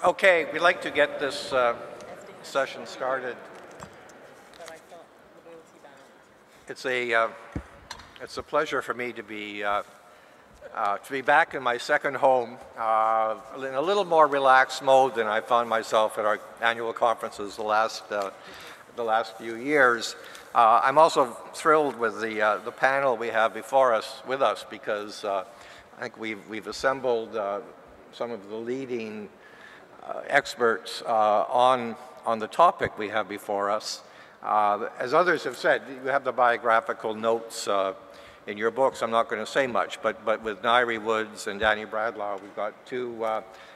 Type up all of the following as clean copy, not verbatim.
Okay, we'd like to get this session started. It's a pleasure for me to be back in my second home in a little more relaxed mode than I found myself at our annual conferences the last few years. I'm also thrilled with the panel we have before us with us because I think we've assembled some of the leading experts on the topic we have before us. As others have said, you have the biographical notes in your books. I'm not going to say much, but with Nairi Woods and Danny Bradlaugh, we've got two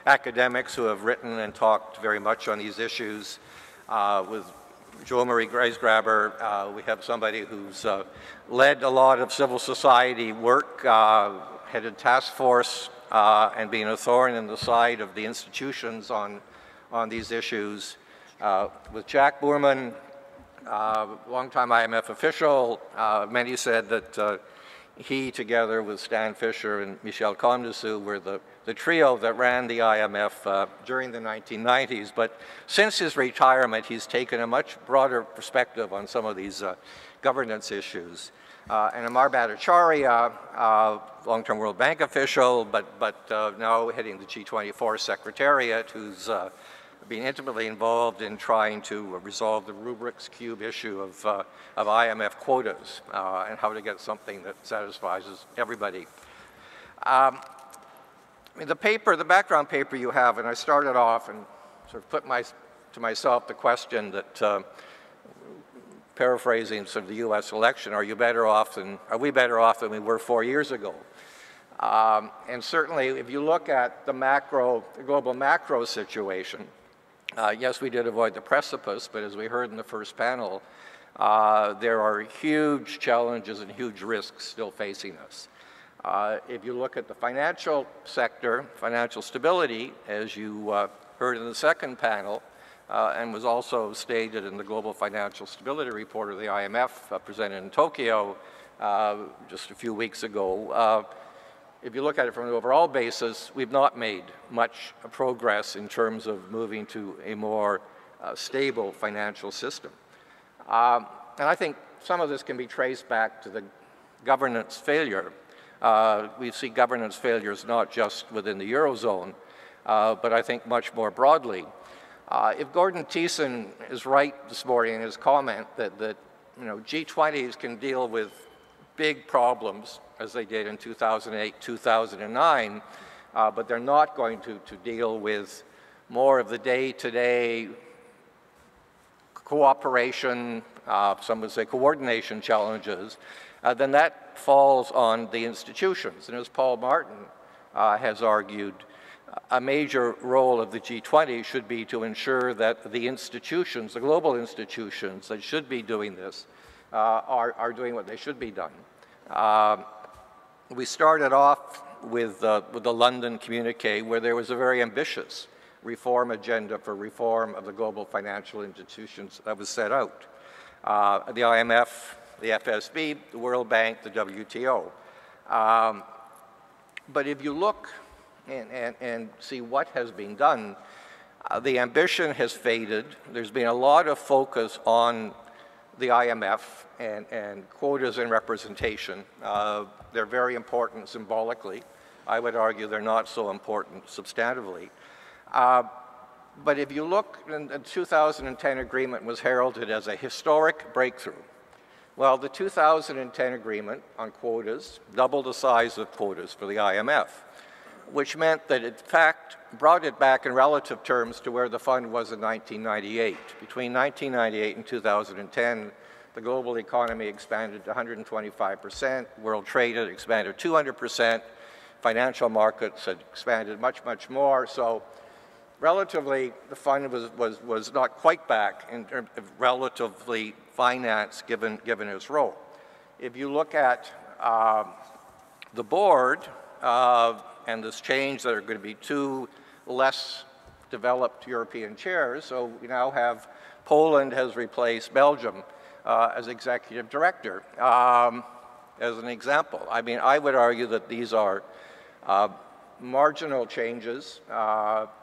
academics who have written and talked very much on these issues. With Jo Marie Grace-Graber, we have somebody who's led a lot of civil society work, headed task force, and being a thorn in the side of the institutions on these issues. With Jack Boorman, longtime IMF official, many said that he, together with Stan Fisher and Michel Comdessous, were the trio that ran the IMF during the 1990s. But since his retirement, he's taken a much broader perspective on some of these governance issues. And Amar Bhattacharya, long-term World Bank official, but now heading the G24 Secretariat, who's been intimately involved in trying to resolve the Rubrik's Cube issue of IMF quotas and how to get something that satisfies everybody. The background paper you have, and I started off and sort of put to myself the question that, paraphrasing sort of the U.S. election, are we better off than we were 4 years ago? And certainly, if you look at the global macro situation, yes, we did avoid the precipice, but as we heard in the first panel, there are huge challenges and huge risks still facing us. If you look at the financial sector, financial stability, as you heard in the second panel, and was also stated in the Global Financial Stability Report of the IMF presented in Tokyo just a few weeks ago. If you look at it from an overall basis, we've not made much progress in terms of moving to a more stable financial system. And I think some of this can be traced back to the governance failure. We see governance failures not just within the Eurozone, but I think much more broadly. If Gordon Thiessen is right this morning in his comment that G20s can deal with big problems as they did in 2008, 2009, but they're not going to deal with more of the day-to-day cooperation, some would say coordination challenges, then that falls on the institutions. And as Paul Martin has argued, a major role of the G20 should be to ensure that the institutions, the global institutions that should be doing this, are doing what they should be done. We started off with the London communique, where there was a very ambitious reform agenda for reform of the global financial institutions that was set out. The IMF, the FSB, the World Bank, the WTO. But if you look and see what has been done, the ambition has faded. There's been a lot of focus on the IMF and quotas and representation. They're very important symbolically. I would argue they're not so important substantively. But if you look, the 2010 agreement was heralded as a historic breakthrough. Well, the 2010 agreement on quotas doubled the size of quotas for the IMF, which meant that, in fact, brought it back in relative terms to where the fund was in 1998. Between 1998 and 2010, the global economy expanded to 125%, world trade had expanded 200%, financial markets had expanded much, much more. So relatively, the fund was not quite back in terms of relatively finance given its role. If you look at the board, and this change, there are going to be 2 less developed European chairs. So we now have Poland has replaced Belgium as executive director, as an example. I mean, I would argue that these are marginal changes.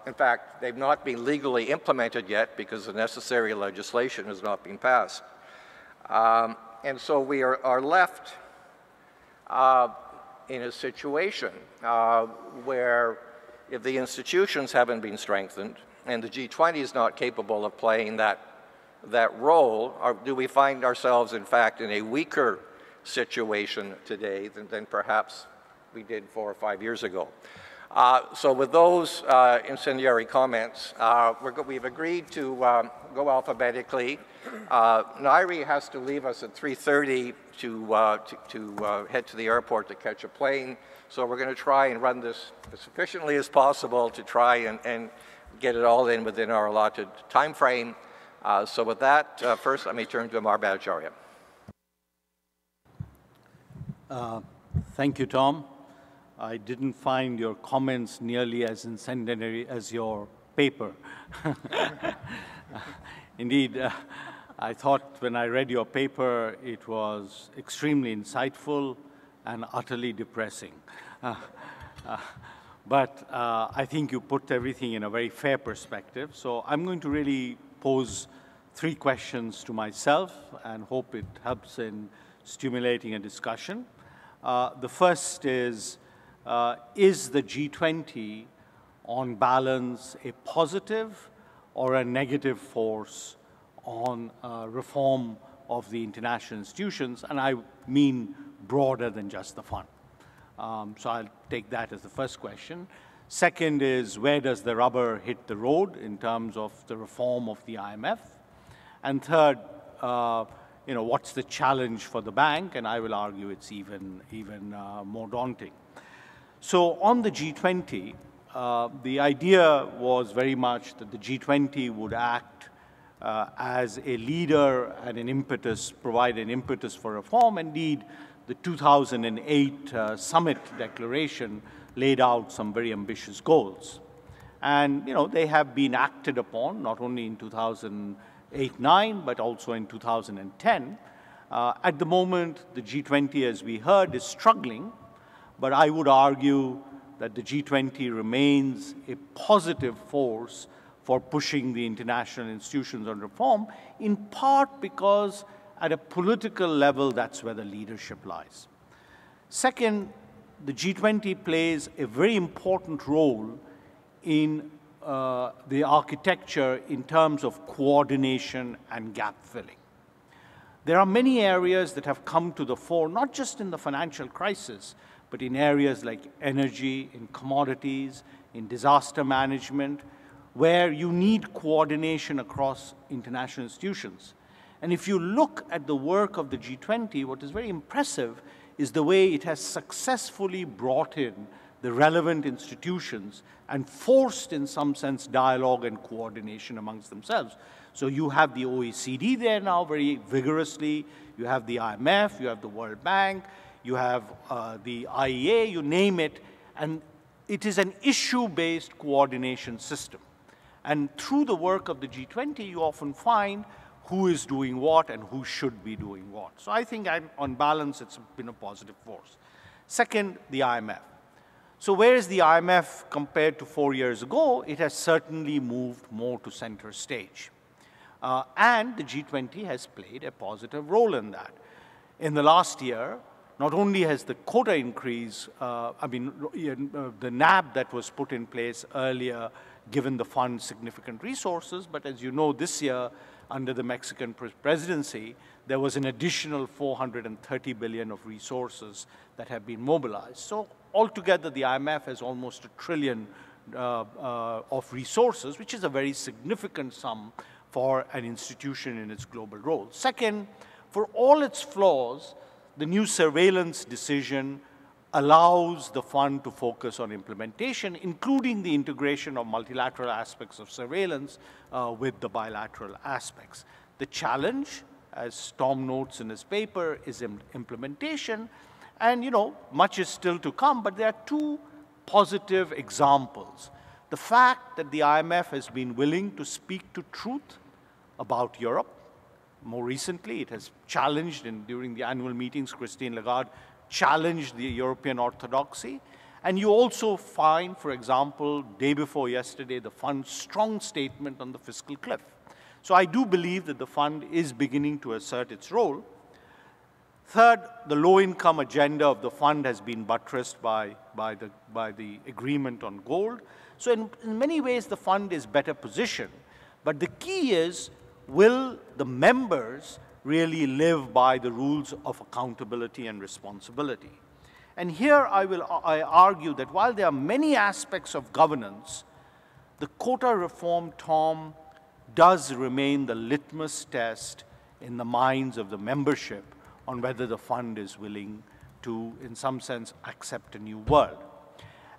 In fact, they've not been legally implemented yet because the necessary legislation has not been passed. And so we are left in a situation where if the institutions haven't been strengthened and the G20 is not capable of playing that role, do we find ourselves, in fact, in a weaker situation today than perhaps we did 4 or 5 years ago? So with those incendiary comments, we've agreed to go alphabetically. Nairi has to leave us at 3:30 to head to the airport to catch a plane. So we're going to try and run this as efficiently as possible to try and get it all in within our allotted time frame. So with that, first let me turn to Amar Bhattacharya. Thank you, Tom. I didn't find your comments nearly as incendiary as your paper. Indeed, I thought when I read your paper, it was extremely insightful and utterly depressing. But I think you put everything in a very fair perspective. So I'm going to really pose 3 questions to myself and hope it helps in stimulating a discussion. The first is the G20 on balance a positive or a negative force on reform of the international institutions? And I mean broader than just the fund. So I'll take that as the first question. Second is, where does the rubber hit the road in terms of the reform of the IMF? And third, what's the challenge for the bank? And I will argue it's even more daunting. So on the G20, the idea was very much that the G20 would act as a leader and an impetus, provide an impetus for reform. Indeed, the 2008 summit declaration laid out some very ambitious goals. And, they have been acted upon, not only in 2008-9, but also in 2010. At the moment, the G20, as we heard, is struggling. But I would argue that the G20 remains a positive force for pushing the international institutions on reform, in part because at a political level, that's where the leadership lies. Second, the G20 plays a very important role in the architecture in terms of coordination and gap filling. There are many areas that have come to the fore, not just in the financial crisis, but in areas like energy, in commodities, in disaster management, where you need coordination across international institutions. And if you look at the work of the G20, what is very impressive is the way it has successfully brought in the relevant institutions and forced, in some sense, dialogue and coordination amongst themselves. So you have the OECD there now very vigorously, you have the IMF, you have the World Bank, you have the IEA, you name it, and it is an issue-based coordination system. And through the work of the G20, you often find who is doing what and who should be doing what. So I think on balance, it's been a positive force. Second, the IMF. So where is the IMF compared to 4 years ago? It has certainly moved more to center stage. And the G20 has played a positive role in that. In the last year, not only has the quota increase, the NAB that was put in place earlier given the fund significant resources, but as you know, this year, under the Mexican presidency, there was an additional 430 billion of resources that have been mobilized. So altogether, the IMF has almost $1 trillion of resources, which is a very significant sum for an institution in its global role. Second, for all its flaws, the new surveillance decision allows the fund to focus on implementation, including the integration of multilateral aspects of surveillance with the bilateral aspects. The challenge, as Tom notes in his paper, is implementation. And, much is still to come, but there are 2 positive examples. The fact that the IMF has been willing to speak to truth about Europe. More recently, it has challenged, and during the annual meetings, Christine Lagarde challenged the European orthodoxy. And you also find, for example, day before yesterday, the fund's strong statement on the fiscal cliff. So I do believe that the fund is beginning to assert its role. Third, the low-income agenda of the fund has been buttressed by the agreement on gold. So in many ways, the fund is better positioned. But the key is, will the members really live by the rules of accountability and responsibility? And here I argue that while there are many aspects of governance, the quota reform, Tom, does remain the litmus test in the minds of the membership on whether the fund is willing to, in some sense, accept a new world.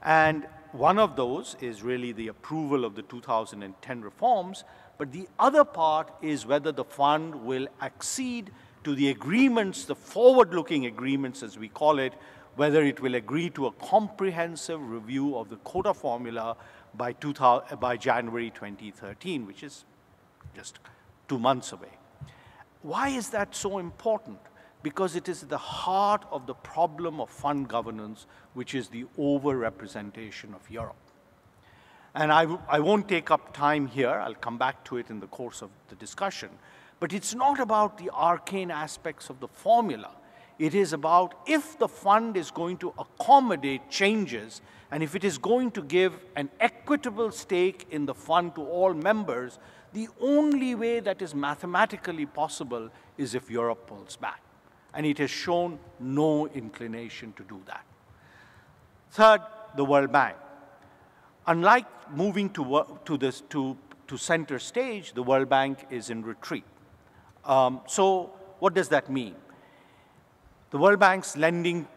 And one of those is really the approval of the 2010 reforms, but the other part is whether the fund will accede to the agreements, the forward-looking agreements as we call it, whether it will agree to a comprehensive review of the quota formula by January 2013, which is just 2 months away. Why is that so important? Because it is the heart of the problem of fund governance, which is the over-representation of Europe. And I won't take up time here. I'll come back to it in the course of the discussion. But it's not about the arcane aspects of the formula. It is about if the fund is going to accommodate changes, and if it is going to give an equitable stake in the fund to all members, the only way that is mathematically possible is if Europe pulls back. And it has shown no inclination to do that. Third, the World Bank. Unlike moving to center stage, the World Bank is in retreat. So what does that mean? The World Bank's lending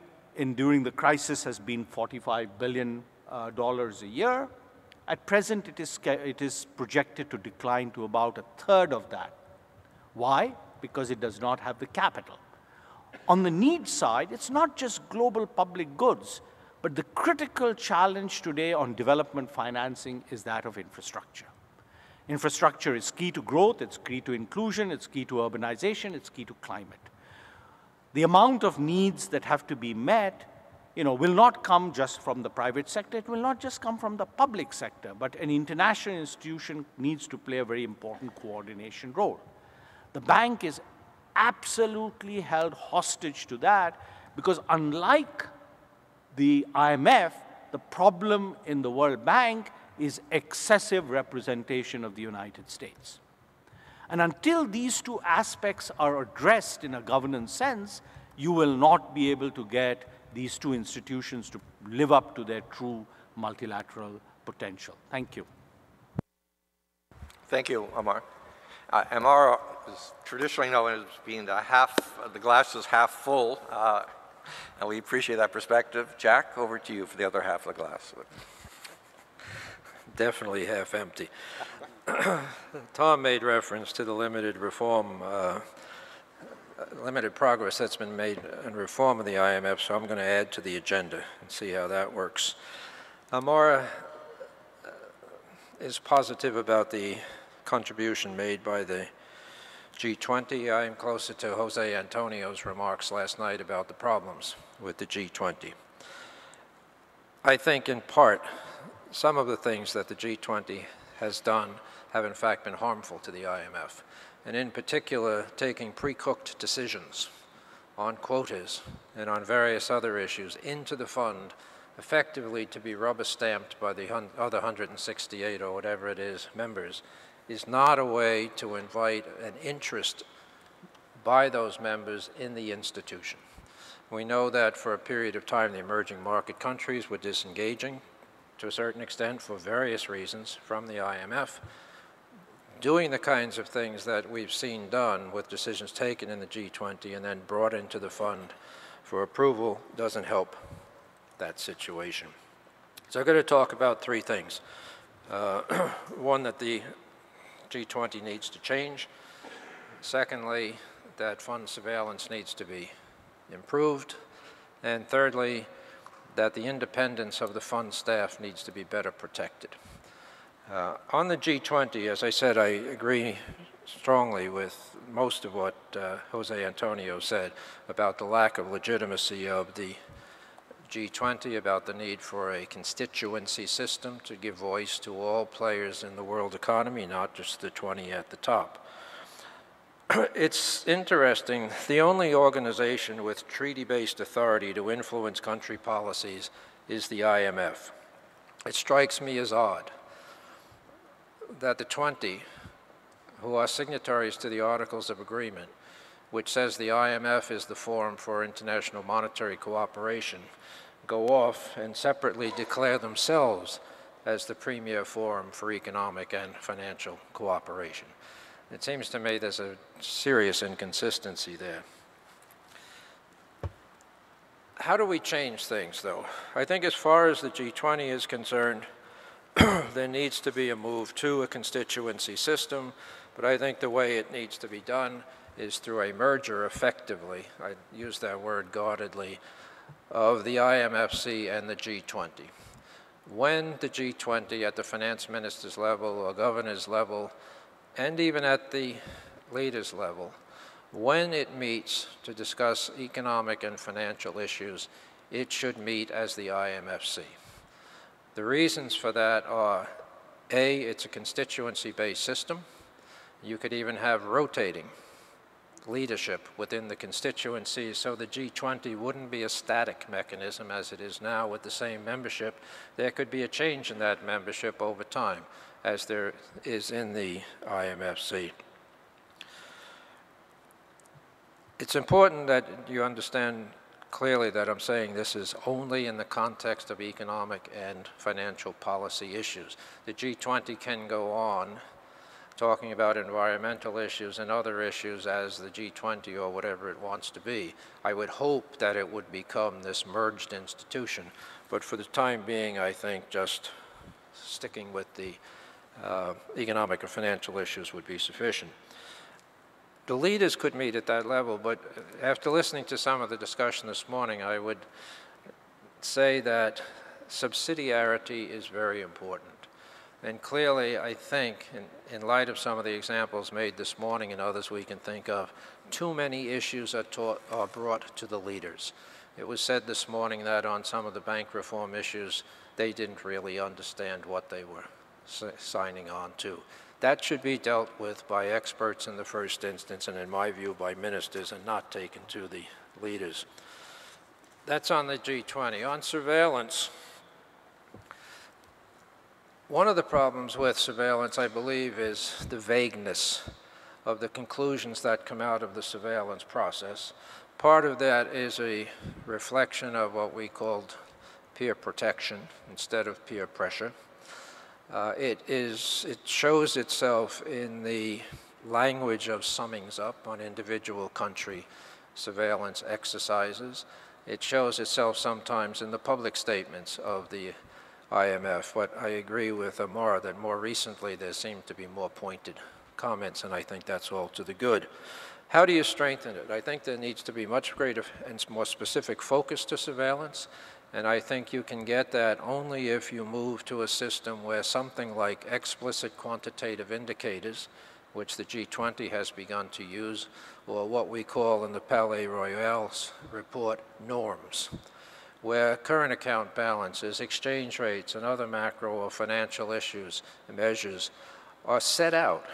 during the crisis has been $45 billion a year. At present, it is projected to decline to about a third of that. Why? Because it does not have the capital. On the needs side, it's not just global public goods, but the critical challenge today on development financing is that of infrastructure. Infrastructure is key to growth, it's key to inclusion, it's key to urbanization, it's key to climate. The amount of needs that have to be met, will not come just from the private sector, it will not just come from the public sector, but an international institution needs to play a very important coordination role. The bank is absolutely held hostage to that because unlike the IMF, the problem in the World Bank is excessive representation of the United States. And until these two aspects are addressed in a governance sense, you will not be able to get these two institutions to live up to their true multilateral potential. Thank you. Thank you, Amar. Amar is traditionally known as being the glass is half full, and we appreciate that perspective. Jack, over to you for the other half of the glass. Definitely half empty. Tom made reference to the limited progress that's been made in reform of the IMF, so I'm going to add to the agenda and see how that works. Amara is positive about the contribution made by the G20. I am closer to Jose Antonio's remarks last night about the problems with the G20. I think in part, some of the things that the G20 has done have in fact been harmful to the IMF, and in particular taking pre-cooked decisions on quotas and on various other issues into the fund effectively to be rubber-stamped by the other 168 or whatever it is members is not a way to invite an interest by those members in the institution. We know that for a period of time the emerging market countries were disengaging to a certain extent for various reasons from the IMF. Doing the kinds of things that we've seen done with decisions taken in the G20 and then brought into the fund for approval doesn't help that situation. So I'm going to talk about three things. One, that the G20 needs to change. Secondly, that fund surveillance needs to be improved. And thirdly, that the independence of the fund staff needs to be better protected. On the G20, as I said, I agree strongly with most of what Jose Antonio said about the lack of legitimacy of the G20 about the need for a constituency system to give voice to all players in the world economy, not just the 20 at the top. It's interesting, the only organization with treaty-based authority to influence country policies is the IMF. It strikes me as odd that the 20, who are signatories to the Articles of Agreement, which says the IMF is the forum for international monetary cooperation, go off and separately declare themselves as the premier forum for economic and financial cooperation. It seems to me there's a serious inconsistency there. How do we change things, though? I think as far as the G20 is concerned, there needs to be a move to a constituency system, but I think the way it needs to be done is through a merger effectively, I use that word guardedly, of the IMFC and the G20. When the G20 at the finance ministers level or governors level, and even at the leaders level, when it meets to discuss economic and financial issues, it should meet as the IMFC. The reasons for that are, A, it's a constituency-based system. You could even have rotating leadership within the constituencies, so the G20 wouldn't be a static mechanism as it is now with the same membership. There could be a change in that membership over time, as there is in the IMFC. It's important that you understand clearly that I'm saying this is only in the context of economic and financial policy issues. The G20 can go on talking about environmental issues and other issues as the G20 or whatever it wants to be. I would hope that it would become this merged institution, but for the time being, I think just sticking with the economic or financial issues would be sufficient. The leaders could meet at that level, but after listening to some of the discussion this morning, I would say that subsidiarity is very important. And clearly, I think, in light of some of the examples made this morning and others we can think of, too many issues are brought to the leaders. It was said this morning that on some of the bank reform issues, they didn't really understand what they were signing on to. That should be dealt with by experts in the first instance, and in my view, by ministers, and not taken to the leaders. That's on the G20. On surveillance, one of the problems with surveillance, I believe, is the vagueness of the conclusions that come out of the surveillance process. Part of that is a reflection of what we called peer protection instead of peer pressure. It shows itself in the language of summings up on individual country surveillance exercises. It shows itself sometimes in the public statements of the IMF, but I agree with Amar that more recently there seem to be more pointed comments, and I think that's all to the good. How do you strengthen it? I think there needs to be much greater and more specific focus to surveillance, and I think you can get that only if you move to a system where something like explicit quantitative indicators, which the G20 has begun to use, or what we call in the Palais Royal's report, norms, where current account balances, exchange rates, and other macro or financial issues and measures are set out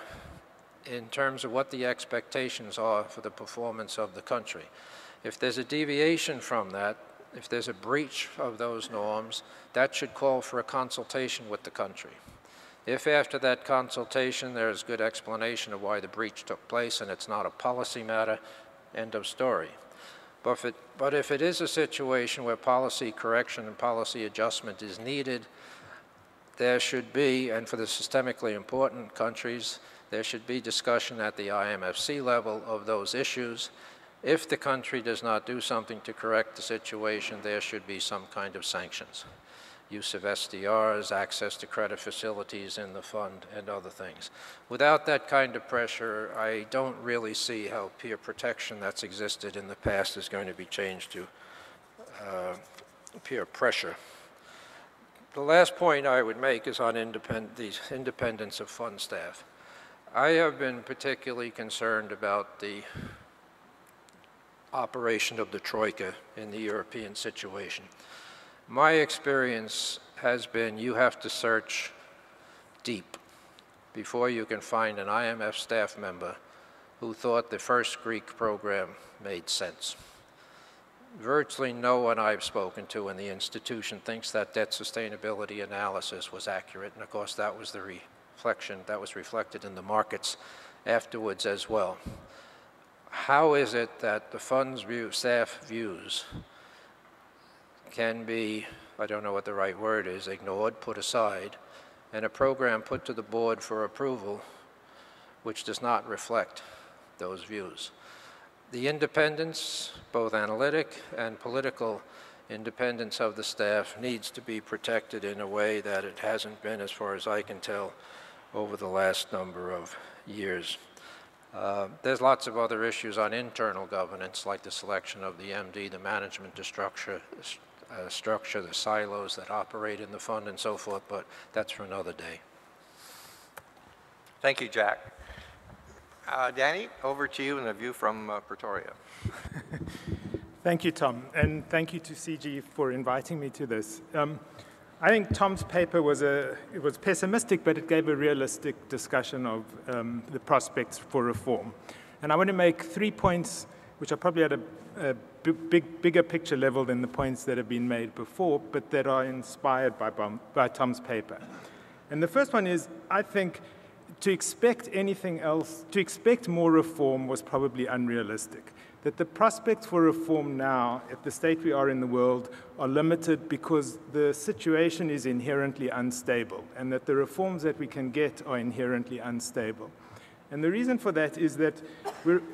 in terms of what the expectations are for the performance of the country. If there's a deviation from that, if there's a breach of those norms, that should call for a consultation with the country. If after that consultation there is good explanation of why the breach took place and it's not a policy matter, end of story. But if it is a situation where policy correction and policy adjustment is needed, there should be, and for the systemically important countries, there should be discussion at the IMFC level of those issues. If the country does not do something to correct the situation, there should be some kind of sanctions. Use of SDRs, access to credit facilities in the fund, and other things. Without that kind of pressure, I don't really see how peer protection that's existed in the past is going to be changed to peer pressure. The last point I would make is on the independence of fund staff. I have been particularly concerned about the operation of the Troika in the European situation. My experience has been you have to search deep before you can find an IMF staff member who thought the first Greek program made sense. Virtually no one I've spoken to in the institution thinks that debt sustainability analysis was accurate, and of course that was the reflection that was reflected in the markets afterwards as well. How is it that the fund's staff views can be, I don't know what the right word is, ignored, put aside, and a program put to the board for approval which does not reflect those views? The independence, both analytic and political independence of the staff, needs to be protected in a way that it hasn't been, as far as I can tell, over the last number of years. There's lots of other issues on internal governance, like the selection of the MD, the management structure, the silos that operate in the fund and so forth, but that's for another day. Thank you, Jack. Danny, over to you and a view from Pretoria. Thank you, Tom, and thank you to CIGI for inviting me to this. I think Tom's paper was pessimistic, but it gave a realistic discussion of the prospects for reform. And I want to make 3 points, which are probably at a bigger picture level than the points that have been made before, but that are inspired by Tom's paper. And the first one is, I think, to expect anything else, to expect more reform was probably unrealistic. That the prospects for reform now, at the state we are in the world, are limited because the situation is inherently unstable, and that the reforms that we can get are inherently unstable. And the reason for that is that,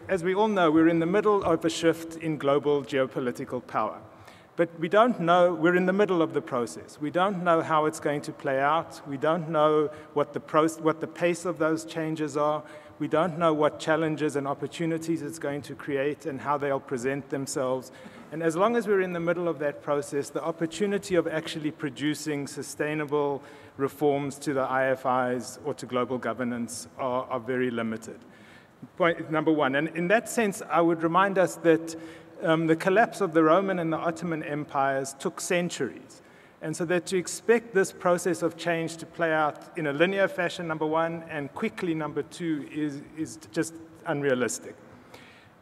as we all know, we're in the middle of a shift in global geopolitical power. But we don't know, we're in the middle of the process. We don't know how it's going to play out. We don't know what the pace of those changes are. We don't know what challenges and opportunities it's going to create and how they'll present themselves. And as long as we're in the middle of that process, the opportunity of actually producing sustainable reforms to the IFIs or to global governance are very limited. Point number one. And in that sense, I would remind us that the collapse of the Roman and the Ottoman empires took centuries. And so that to expect this process of change to play out in a linear fashion, number one, and quickly, number two, is just unrealistic.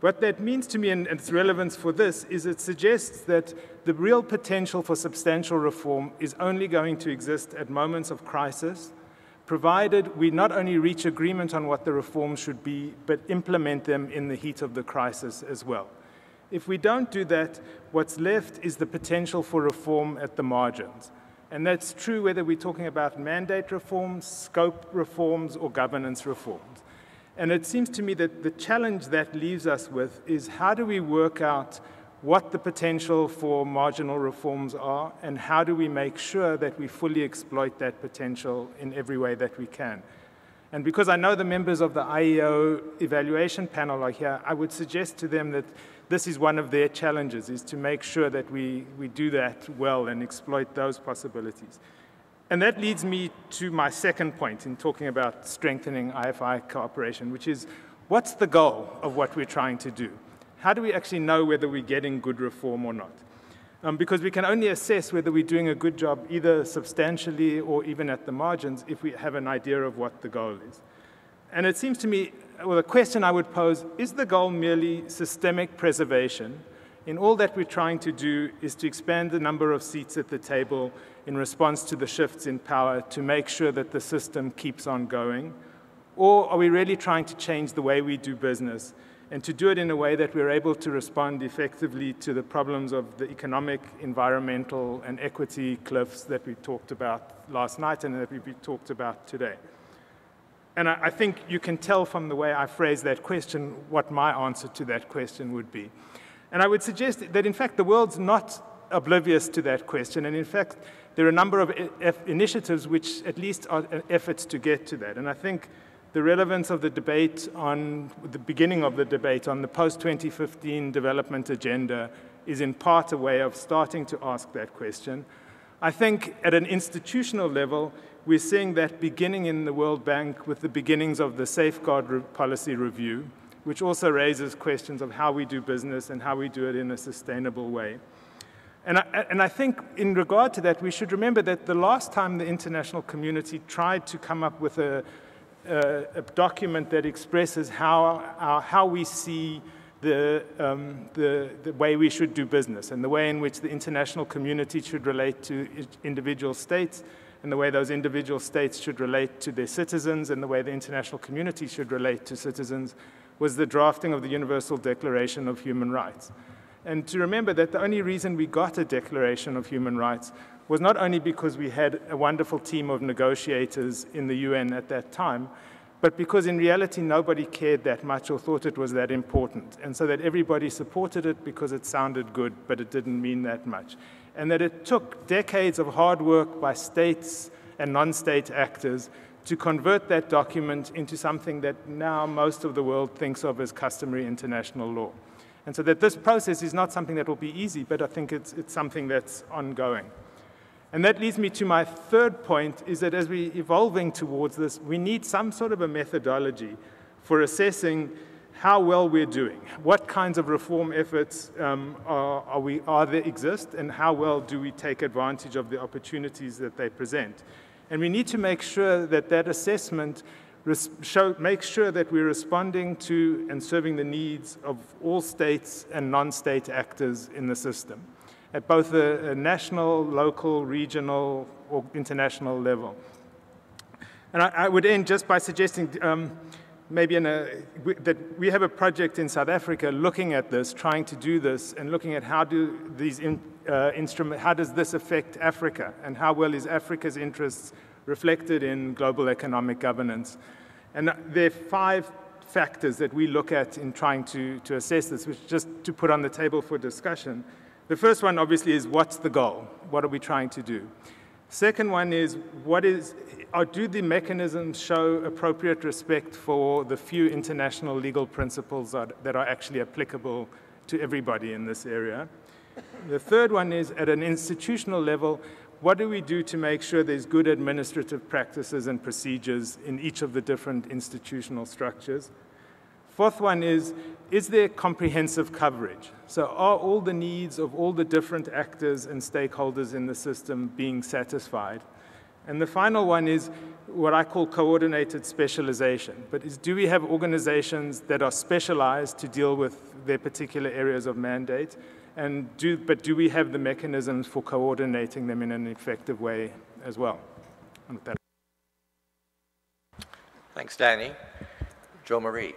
What that means to me, and its relevance for this, is it suggests that the real potential for substantial reform is only going to exist at moments of crisis, provided we not only reach agreement on what the reforms should be, but implement them in the heat of the crisis as well. If we don't do that, what's left is the potential for reform at the margins. And that's true whether we're talking about mandate reforms, scope reforms, or governance reforms. And it seems to me that the challenge that leaves us with is how do we work out what the potential for marginal reforms are, and how do we make sure that we fully exploit that potential in every way that we can. And because I know the members of the IEO evaluation panel are here, I would suggest to them that this is one of their challenges, is to make sure that we do that well and exploit those possibilities. And that leads me to my second point in talking about strengthening IFI cooperation, which is, what's the goal of what we're trying to do? How do we actually know whether we're getting good reform or not? Because we can only assess whether we're doing a good job either substantially or even at the margins if we have an idea of what the goal is. And it seems to me, well, the question I would pose, is the goal merely systemic preservation? And all that we're trying to do is to expand the number of seats at the table in response to the shifts in power to make sure that the system keeps on going? Or are we really trying to change the way we do business and to do it in a way that we're able to respond effectively to the problems of the economic, environmental, and equity cliffs that we talked about last night and that we talked about today? And I think you can tell from the way I phrase that question what my answer to that question would be. And I would suggest that, in fact, the world's not oblivious to that question. And in fact, there are a number of initiatives which at least are efforts to get to that. And I think the relevance of the debate on the beginning of the debate on the post-2015 development agenda is in part a way of starting to ask that question. I think at an institutional level, we're seeing that beginning in the World Bank with the beginnings of the safeguard policy review, which also raises questions of how we do business and how we do it in a sustainable way. And I think in regard to that, we should remember that the last time the international community tried to come up with a document that expresses how we see the way we should do business and the way in which the international community should relate to individual states and the way those individual states should relate to their citizens and the way the international community should relate to citizens was the drafting of the Universal Declaration of Human Rights. And to remember that the only reason we got a Declaration of Human Rights was not only because we had a wonderful team of negotiators in the UN at that time, but because in reality nobody cared that much or thought it was that important. And so that everybody supported it because it sounded good, but it didn't mean that much. And that it took decades of hard work by states and non-state actors to convert that document into something that now most of the world thinks of as customary international law. And so that this process is not something that will be easy, but I think it's something that's ongoing. And that leads me to my third point, is that as we're evolving towards this, we need some sort of a methodology for assessing how well we're doing. What kinds of reform efforts exist, and how well do we take advantage of the opportunities that they present? And we need to make sure that that assessment make sure that we're responding to and serving the needs of all states and non-state actors in the system at both a national, local, regional, or international level. And I would end just by suggesting that we have a project in South Africa looking at this, trying to do this, and looking at how do these how does this affect Africa, and how well is Africa's interests reflected in global economic governance. And there are 5 factors that we look at in trying to assess this, which just to put on the table for discussion. The first one, obviously, is what's the goal? What are we trying to do? Second one is, do the mechanisms show appropriate respect for the few international legal principles that are actually applicable to everybody in this area? The third one is, at an institutional level, what do we do to make sure there's good administrative practices and procedures in each of the different institutional structures? Fourth one is there comprehensive coverage? So are all the needs of all the different actors and stakeholders in the system being satisfied? And the final one is what I call coordinated specialization. Do we have organizations that are specialized to deal with their particular areas of mandate? But do we have the mechanisms for coordinating them in an effective way as well? And with that. Thanks, Danny. Jo Marie.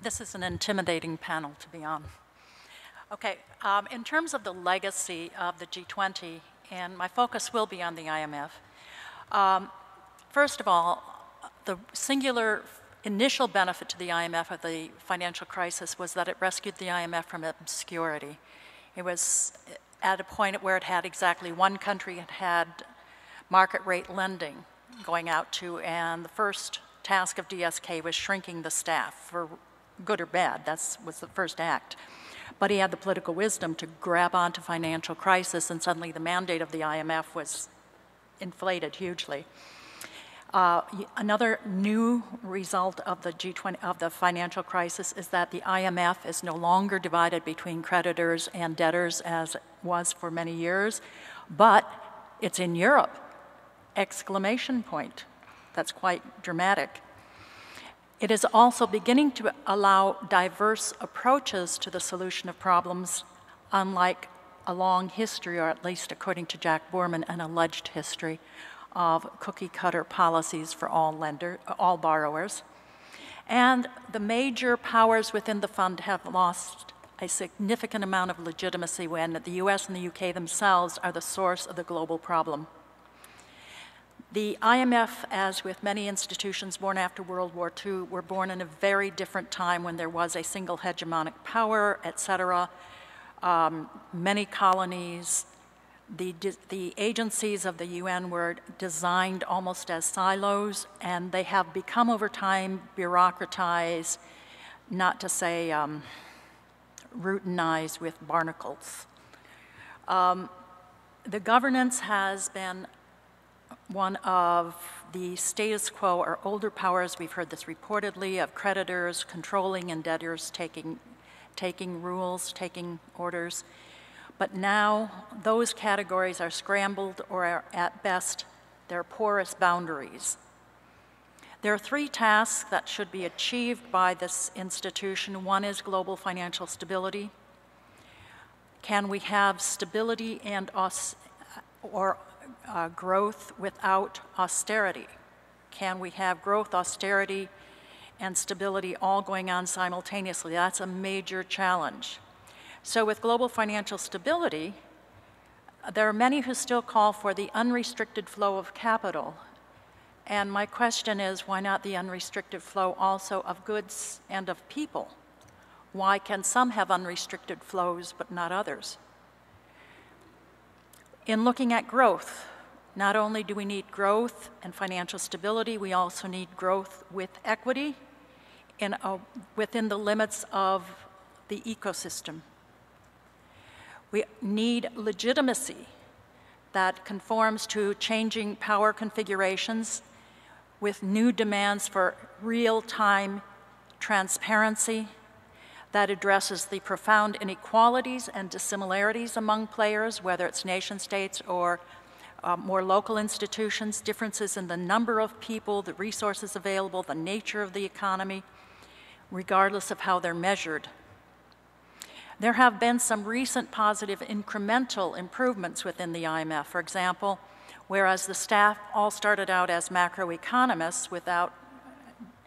This is an intimidating panel to be on. Okay, in terms of the legacy of the G20, and my focus will be on the IMF, first of all, the singular initial benefit to the IMF of the financial crisis was that it rescued the IMF from obscurity. It was at a point where it had exactly one country it had market rate lending going out to, and the first task of DSK was shrinking the staff, for good or bad. That was the first act. But he had the political wisdom to grab onto financial crisis, and suddenly the mandate of the IMF was inflated hugely. Another new result of the G20, of the financial crisis, is that the IMF is no longer divided between creditors and debtors as it was for many years, but it's in Europe, exclamation point. That's quite dramatic. It is also beginning to allow diverse approaches to the solution of problems, unlike a long history, or at least according to Jack Borman, an alleged history of cookie-cutter policies for all borrowers. And the major powers within the fund have lost a significant amount of legitimacy when the US and the UK themselves are the source of the global problem. The IMF, as with many institutions born after World War II, were born in a very different time when there was a single hegemonic power, etc. Many colonies. The agencies of the UN were designed almost as silos, and they have become over time bureaucratized, not to say routinized with barnacles. The governance has been one of the status quo or older powers. We've heard this reportedly, of creditors controlling and debtors taking taking rules, taking orders. But now those categories are scrambled or are at best their porous boundaries. There are three tasks that should be achieved by this institution. One is global financial stability. Can we have stability and growth without austerity? Can we have growth, austerity, and stability all going on simultaneously? That's a major challenge. So with global financial stability, there are many who still call for the unrestricted flow of capital. And my question is, why not the unrestricted flow also of goods and of people? Why can some have unrestricted flows but not others? In looking at growth, not only do we need growth and financial stability, we also need growth with equity within the limits of the ecosystem. We need legitimacy that conforms to changing power configurations with new demands for real-time transparency that addresses the profound inequalities and dissimilarities among players, whether it's nation states or more local institutions, differences in the number of people, the resources available, the nature of the economy, regardless of how they're measured. There have been some recent positive incremental improvements within the IMF. For example, whereas the staff all started out as macroeconomists without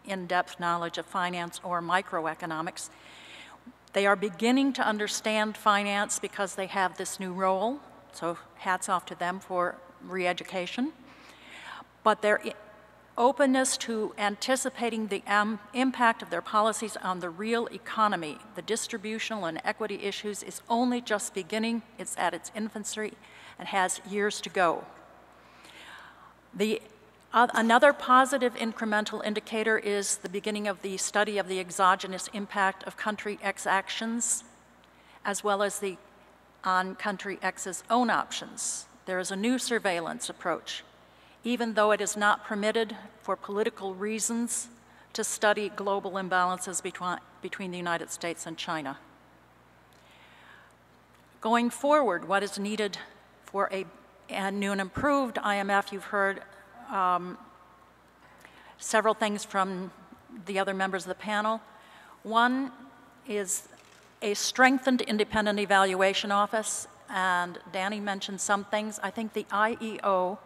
in-depth knowledge of finance or microeconomics, they are beginning to understand finance because they have this new role, so hats off to them for re-education. But their openness to anticipating the impact of their policies on the real economy, the distributional and equity issues, is only just beginning. It's at its infancy and has years to go. Another positive incremental indicator is the beginning of the study of the exogenous impact of country X actions, as well as on country X's own options. There is a new surveillance approach, even though it is not permitted for political reasons to study global imbalances between the United States and China. Going forward, what is needed for a new and improved IMF? You've heard several things from the other members of the panel. One is a strengthened independent evaluation office, and Danny mentioned some things. I think the IEO,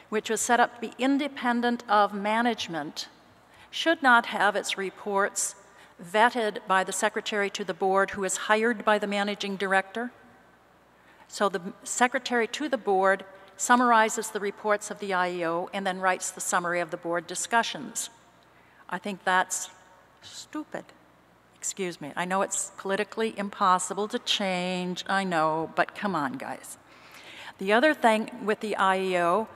which was set up to be independent of management, should not have its reports vetted by the secretary to the board who is hired by the managing director. So the secretary to the board summarizes the reports of the IEO and then writes the summary of the board discussions. I think that's stupid. Excuse me. I know it's politically impossible to change, I know, but come on, guys. The other thing with the IEO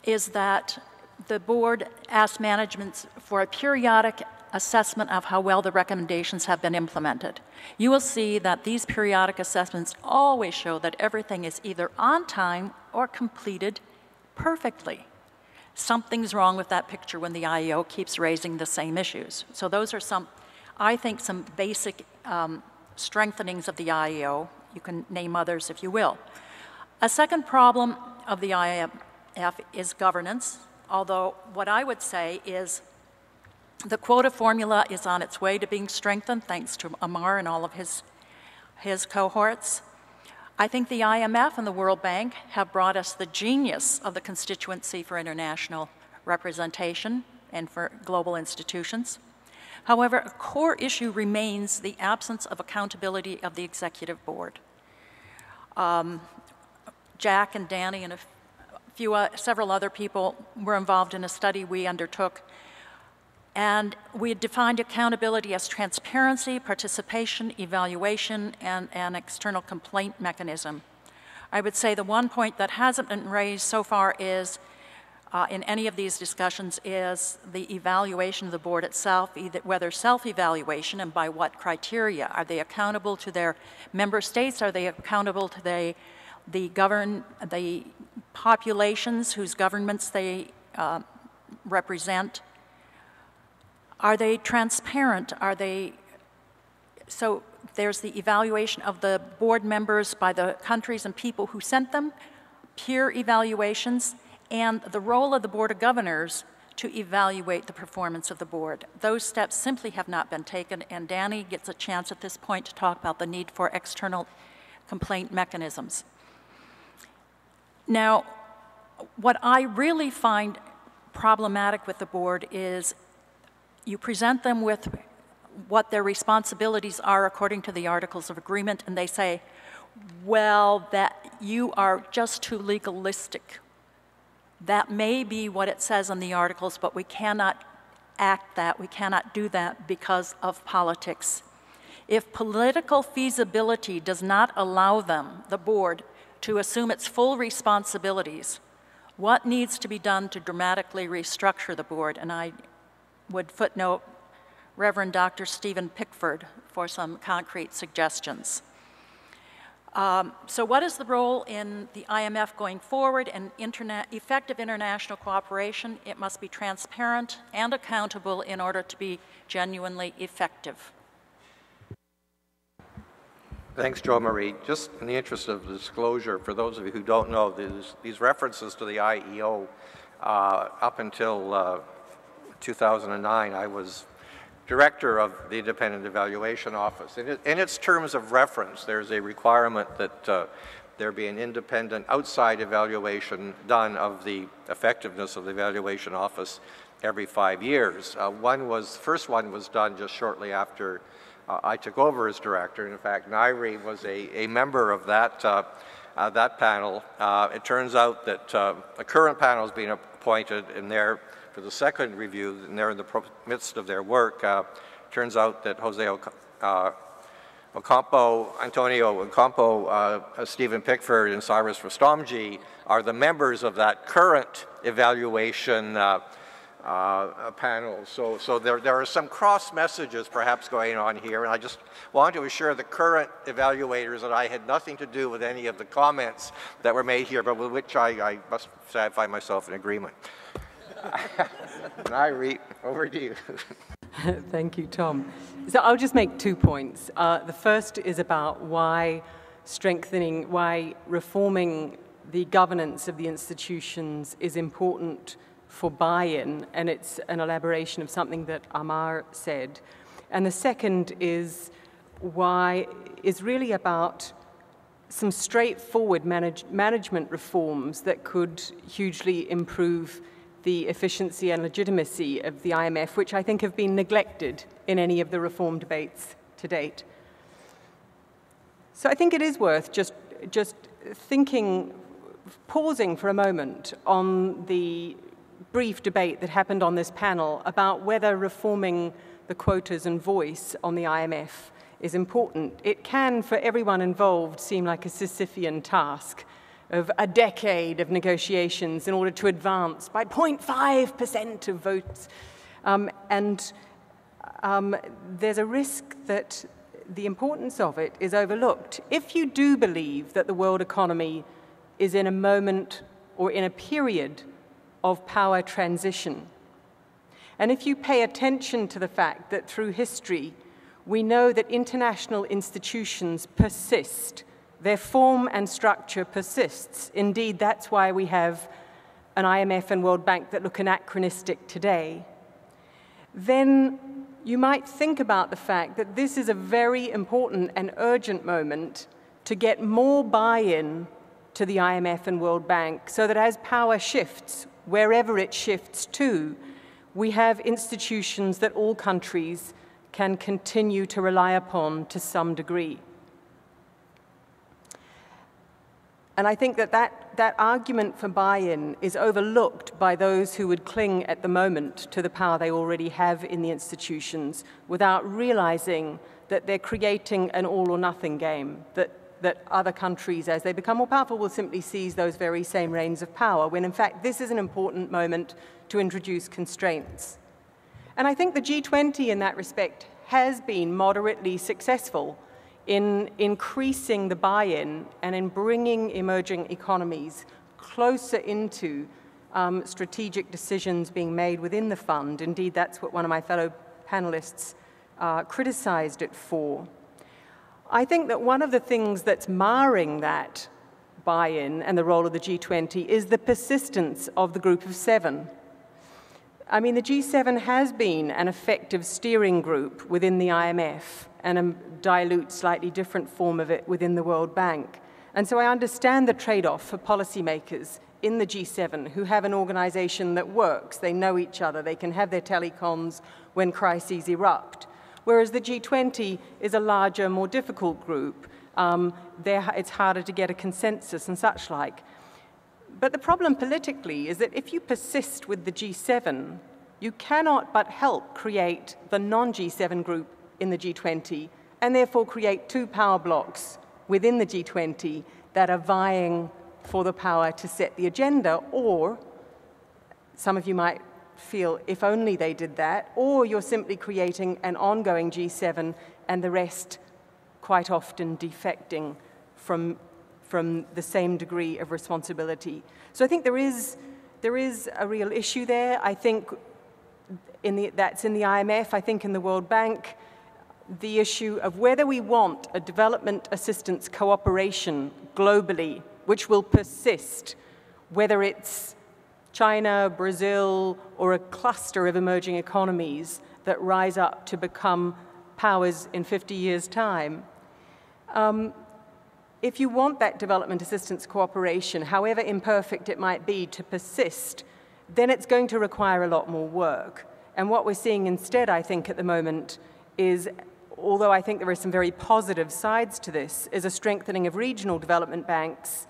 is that the board asked management for a periodic assessment of how well the recommendations have been implemented. You will see that these periodic assessments always show that everything is either on time or completed perfectly. Something's wrong with that picture when the IEO keeps raising the same issues. So those are some, I think, some basic strengthenings of the IEO. You can name others if you will. A second problem of the IMF is governance, although what I would say is the quota formula is on its way to being strengthened, thanks to Amar and all of his cohorts. I think the IMF and the World Bank have brought us the genius of the constituency for international representation and for global institutions. However, a core issue remains the absence of accountability of the executive board. Jack and Danny and several other people were involved in a study we undertook, and we defined accountability as transparency, participation, evaluation, and an external complaint mechanism. I would say the one point that hasn't been raised so far is, in any of these discussions, is the evaluation of the board itself, either whether self-evaluation and by what criteria. Are they accountable to their member states? Are they accountable to the populations whose governments they represent? Are they transparent? Are they, so There's the evaluation of the board members by the countries and people who sent them, peer evaluations, and the role of the Board of Governors to evaluate the performance of the board. Those steps simply have not been taken, and Danny gets a chance at this point to talk about the need for external complaint mechanisms. Now, what I really find problematic with the board is you present them with what their responsibilities are according to the Articles of Agreement, and they say, well, that you are just too legalistic. That may be what it says in the Articles, but we cannot act that, we cannot do that because of politics. If political feasibility does not allow them, the board, to assume its full responsibilities, what needs to be done to dramatically restructure the board? And I would footnote Reverend Dr. Stephen Pickford for some concrete suggestions. So what is the role in the IMF going forward and effective international cooperation? It must be transparent and accountable in order to be genuinely effective. Thanks, Jo Marie. Just in the interest of disclosure, for those of you who don't know, these references to the IEO, up until 2009, I was director of the Independent Evaluation Office. In its terms of reference, there's a requirement that there be an independent outside evaluation done of the effectiveness of the Evaluation Office every 5 years. First one was done just shortly after I took over as director. In fact, Nairi was a member of that panel. It turns out that a current panel has been appointed in there for the second review, and they're in the midst of their work. Turns out that Antonio Ocampo, Stephen Pickford, and Cyrus Rastomji are the members of that current evaluation panel. So there are some cross messages perhaps going on here, and I just want to assure the current evaluators that I had nothing to do with any of the comments that were made here, but with which I must say I find myself in agreement. Nairi, over to you. Thank you, Tom. So I'll just make 2 points. The first is about why reforming the governance of the institutions is important for buy-in, and it's an elaboration of something that Amar said. And the second is really about some straightforward management reforms that could hugely improve the efficiency and legitimacy of the IMF, which I think have been neglected in any of the reform debates to date. So I think it is worth just pausing for a moment on the brief debate that happened on this panel about whether reforming the quotas and voice on the IMF is important. It can, for everyone involved, seem like a Sisyphean task of a decade of negotiations in order to advance by 0.5% of votes. There's a risk that the importance of it is overlooked. If you do believe that the world economy is in a moment or in a period of power transition, and if you pay attention to the fact that through history we know that international institutions persist, their form and structure persists. Indeed, that's why we have an IMF and World Bank that look anachronistic today. Then you might think about the fact that this is a very important and urgent moment to get more buy-in to the IMF and World Bank so that as power shifts, wherever it shifts to, we have institutions that all countries can continue to rely upon to some degree. And I think that argument for buy-in is overlooked by those who would cling at the moment to the power they already have in the institutions without realizing that they're creating an all-or-nothing game, that other countries, as they become more powerful, will simply seize those very same reins of power, when in fact this is an important moment to introduce constraints. And I think the G20 in that respect has been moderately successful in increasing the buy-in and in bringing emerging economies closer into strategic decisions being made within the fund. Indeed, that's what one of my fellow panelists criticized it for. I think that one of the things that's marring that buy-in and the role of the G20 is the persistence of the Group of Seven. I mean, the G7 has been an effective steering group within the IMF and a dilute, slightly different form of it within the World Bank. And so I understand the trade-off for policymakers in the G7 who have an organization that works. They know each other. They can have their telecoms when crises erupt. Whereas the G20 is a larger, more difficult group. It's harder to get a consensus and such like. But the problem politically is that if you persist with the G7, you cannot but help create the non-G7 group in the G20 and therefore create two power blocks within the G20 that are vying for the power to set the agenda, or some of you might feel if only they did that, or you're simply creating an ongoing G7 and the rest quite often defecting from the same degree of responsibility. So I think there is a real issue there. I think that's in the IMF. I think in the World Bank, the issue of whether we want a development assistance cooperation globally, which will persist, whether it's China, Brazil, or a cluster of emerging economies that rise up to become powers in 50 years' time. If you want that development assistance cooperation, however imperfect it might be, to persist, then it's going to require a lot more work. And what we're seeing instead, I think, at the moment is, although I think there are some very positive sides to this, is a strengthening of regional development banks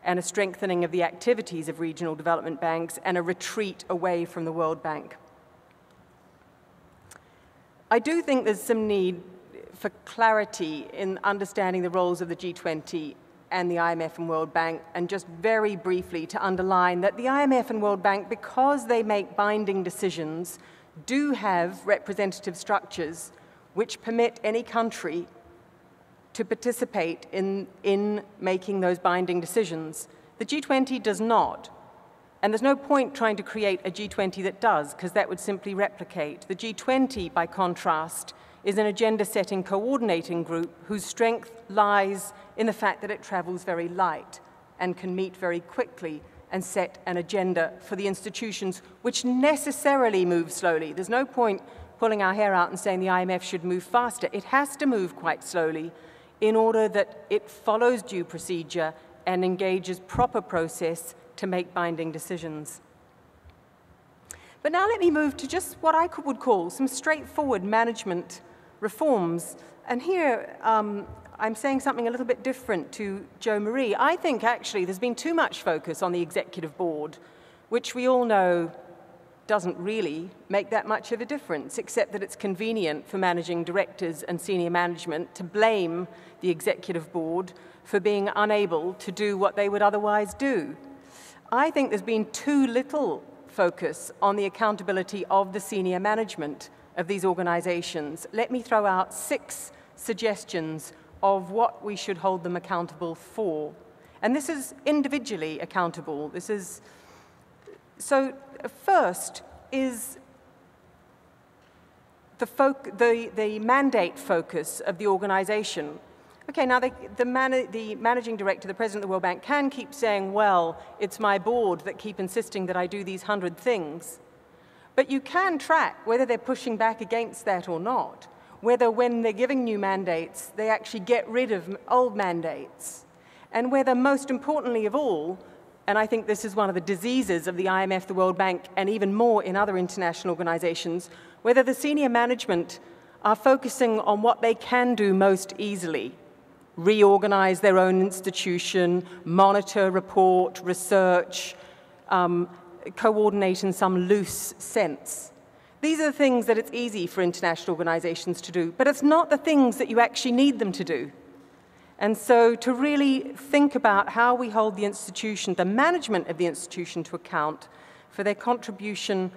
and a strengthening of the activities of regional development banks and a retreat away from the World Bank. I do think there's some need for clarity in understanding the roles of the G20 and the IMF and World Bank, and just very briefly to underline that the IMF and World Bank, because they make binding decisions, do have representative structures which permit any country to participate in making those binding decisions. The G20 does not. And there's no point trying to create a G20 that does, because that would simply replicate. The G20, by contrast, is an agenda-setting coordinating group whose strength lies in the fact that it travels very light and can meet very quickly and set an agenda for the institutions which necessarily move slowly. There's no point pulling our hair out and saying the IMF should move faster. It has to move quite slowly in order that it follows due procedure and engages proper process to make binding decisions. But now let me move to just what I would call some straightforward management reforms. And here I'm saying something a little bit different to Jo Marie. I think actually there's been too much focus on the executive board, which we all know doesn't really make that much of a difference, except that it's convenient for managing directors and senior management to blame the executive board for being unable to do what they would otherwise do. I think there's been too little focus on the accountability of the senior management of these organizations. Let me throw out 6 suggestions of what we should hold them accountable for. And this is individually accountable. So first is the mandate focus of the organization. Okay, now the managing director, the president of the World Bank, can keep saying, well, it's my board that keep insisting that I do these 100 things. But you can track whether they're pushing back against that or not, whether when they're giving new mandates, they actually get rid of old mandates, and whether, most importantly of all, and I think this is one of the diseases of the IMF, the World Bank, and even more in other international organizations, whether the senior management are focusing on what they can do most easily: reorganize their own institution, monitor, report, research, coordinate in some loose sense. These are the things that it's easy for international organizations to do, but it's not the things that you actually need them to do. And so to really think about how we hold the institution, the management of the institution, to account for their contribution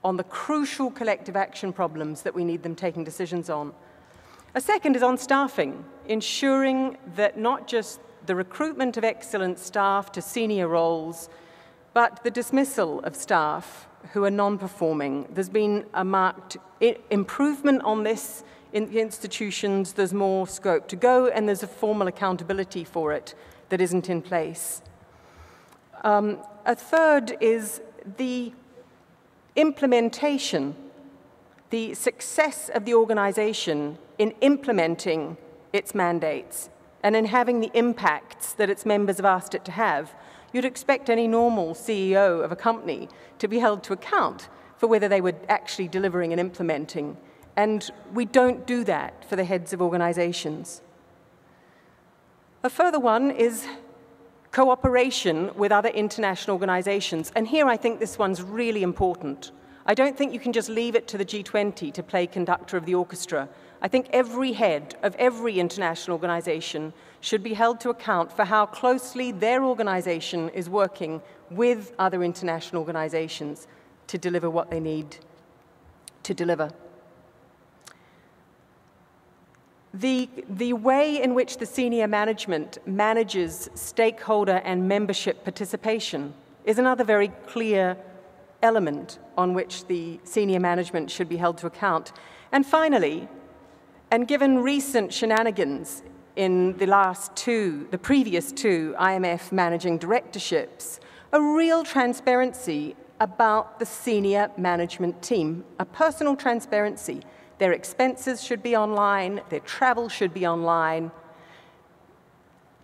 on the crucial collective action problems that we need them taking decisions on. A second is on staffing, ensuring that not just the recruitment of excellent staff to senior roles, but the dismissal of staff who are non-performing. There's been a marked improvement on this in the institutions, there's more scope to go, and there's a formal accountability for it that isn't in place. A third is the implementation, the success of the organization in implementing its mandates and in having the impacts that its members have asked it to have. You'd expect any normal CEO of a company to be held to account for whether they were actually delivering and implementing. And we don't do that for the heads of organizations. A further one is cooperation with other international organizations. And here I think this one's really important. I don't think you can just leave it to the G20 to play conductor of the orchestra. I think every head of every international organization should be held to account for how closely their organization is working with other international organizations to deliver what they need to deliver. The way in which the senior management manages stakeholder and membership participation is another very clear element on which the senior management should be held to account. And finally, and given recent shenanigans in the previous two IMF managing directorships, a real transparency about the senior management team, a personal transparency. Their expenses should be online, their travel should be online.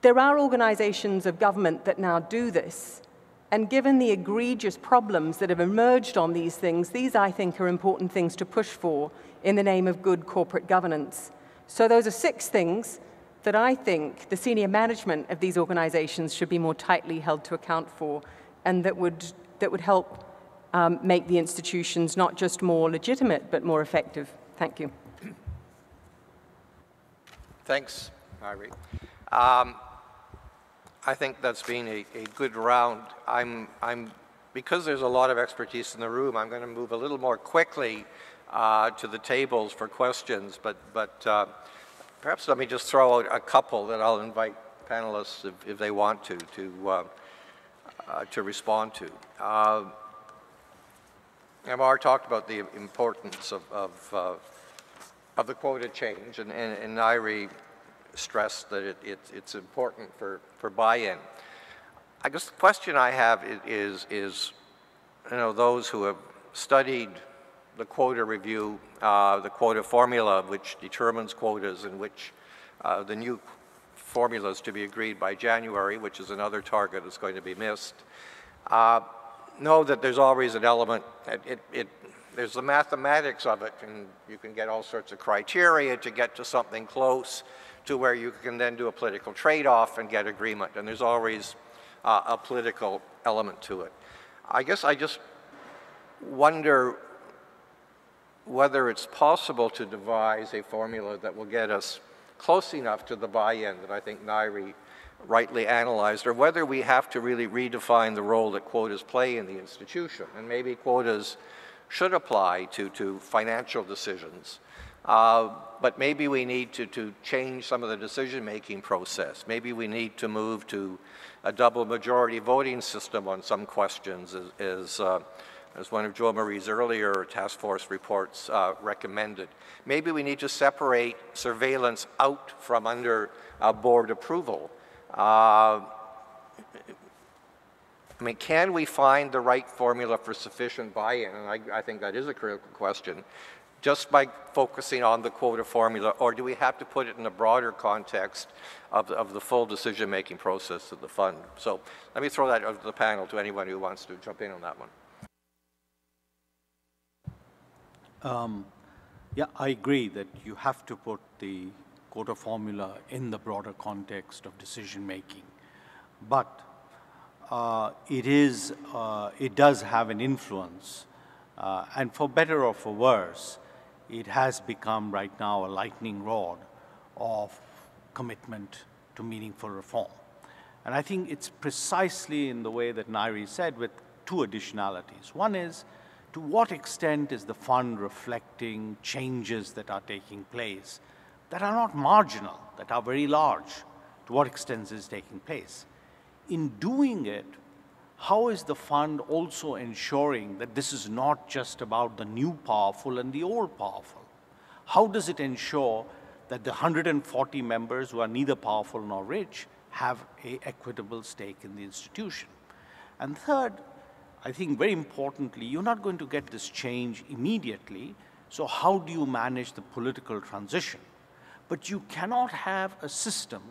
There are organizations of government that now do this, and given the egregious problems that have emerged on these things, these, I think, are important things to push for in the name of good corporate governance. So those are 6 things that I think the senior management of these organizations should be more tightly held to account for, and that would help make the institutions not just more legitimate, but more effective. Thank you. Thanks, Irene. I think that's been a good round. Because there's a lot of expertise in the room, I'm going to move a little more quickly to the tables for questions, but perhaps let me just throw out a couple that I'll invite panelists, if they want to respond to. Amar talked about the importance of the quota change, and Nairi stressed that it's important for buy-in. I guess the question I have is those who have studied the quota review, the quota formula, which determines quotas, and which the new formulas to be agreed by January, which is another target that's going to be missed, know that there's always an element, there's the mathematics of it, and you can get all sorts of criteria to get to something close to where you can then do a political trade-off and get agreement, and there's always a political element to it. I guess I just wonder whether it's possible to devise a formula that will get us close enough to the buy-in that I think Nairi rightly analyzed, or whether we have to really redefine the role that quotas play in the institution. And maybe quotas should apply to financial decisions, but maybe we need to change some of the decision-making process. Maybe we need to move to a double majority voting system on some questions, as one of Jo Marie's earlier task force reports recommended. Maybe we need to separate surveillance out from under board approval. I mean, can we find the right formula for sufficient buy-in? And I think that is a critical question, just by focusing on the quota formula, or do we have to put it in a broader context of the full decision-making process of the fund? So let me throw that out to the panel, to anyone who wants to jump in on that one. Yeah, I agree that you have to put the quota formula in the broader context of decision-making. But it does have an influence, and for better or for worse, it has become right now a lightning rod of commitment to meaningful reform. And I think it's precisely in the way that Nairi said, with 2 additionalities. One is, to what extent is the fund reflecting changes that are taking place that are not marginal, that are very large? To what extent is taking place? In doing it, how is the fund also ensuring that this is not just about the new powerful and the old powerful? how does it ensure that the 140 members who are neither powerful nor rich have an equitable stake in the institution? And third, I think very importantly, you're not going to get this change immediately, so how do you manage the political transition? But you cannot have a system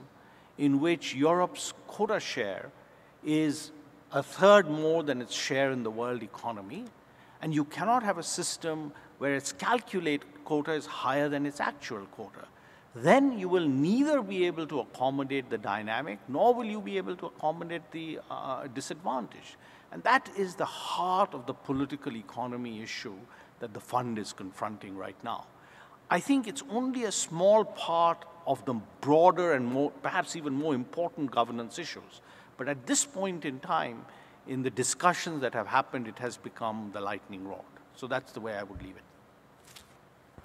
in which Europe's quota share is a third more than its share in the world economy, and you cannot have a system where its calculated quota is higher than its actual quota. Then you will neither be able to accommodate the dynamic, nor will you be able to accommodate the disadvantage. And that is the heart of the political economy issue that the fund is confronting right now. I think it's only a small part of the broader and more, perhaps even more important governance issues. But at this point in time, in the discussions that have happened, it has become the lightning rod. So that's the way I would leave it.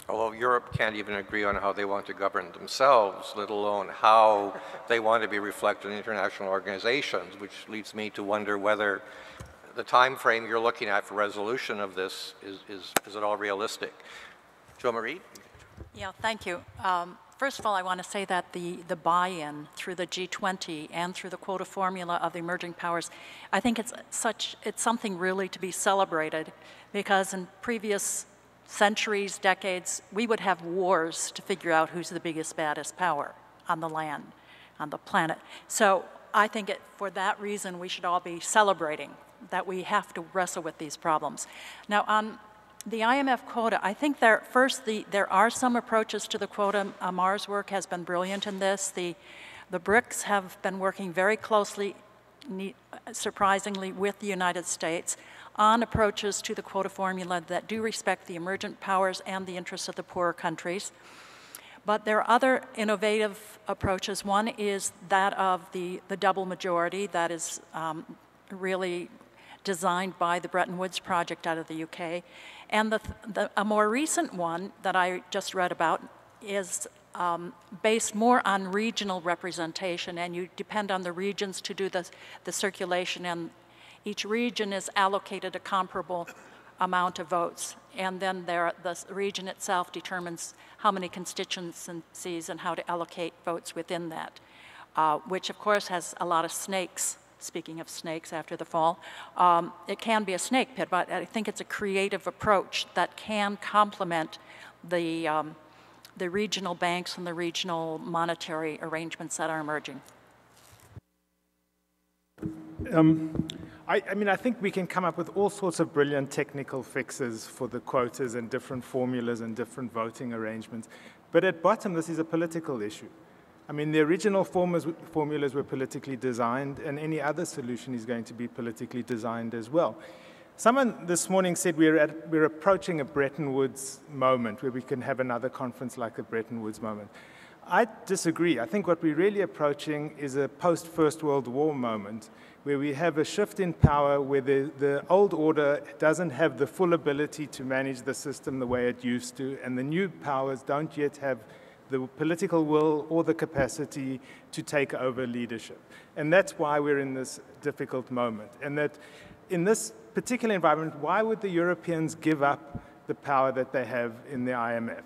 Although Europe can't even agree on how they want to govern themselves, let alone how they want to be reflected in international organizations, which leads me to wonder whether the time frame you're looking at for resolution of this is at all realistic. Jo Marie? Yeah, thank you. First of all, I want to say that the buy-in through the G20 and through the quota formula of the emerging powers, I think it's something really to be celebrated, because in previous centuries, decades, we would have wars to figure out who's the biggest, baddest power on the land, on the planet. So I think for that reason, we should all be celebrating that we have to wrestle with these problems. Now, on the IMF quota, I think there are some approaches to the quota. Amar's work has been brilliant in this. The BRICS have been working very closely, surprisingly, with the United States on approaches to the quota formula that do respect the emergent powers and the interests of the poorer countries. But there are other innovative approaches. One is that of the double majority that is really designed by the Bretton Woods project out of the UK. And a more recent one that I just read about is based more on regional representation, and you depend on the regions to do the circulation, and each region is allocated a comparable amount of votes. And then the region itself determines how many constituencies and how to allocate votes within that, which of course has a lot of snakes. Speaking of snakes after the fall, it can be a snake pit, but I think it's a creative approach that can complement the regional banks and the regional monetary arrangements that are emerging. I mean, I think we can come up with all sorts of brilliant technical fixes for the quotas and different formulas and different voting arrangements. But at bottom, this is a political issue. I mean, the original formulas were politically designed, and any other solution is going to be politically designed as well. Someone this morning said we're approaching a Bretton Woods moment where we can have another conference like a Bretton Woods moment. I disagree. I think what we're really approaching is a post-First World War moment where we have a shift in power, where the old order doesn't have the full ability to manage the system the way it used to, and the new powers don't yet have the political will or the capacity to take over leadership. And that's why we're in this difficult moment. And that in this particular environment, why would the Europeans give up the power that they have in the IMF?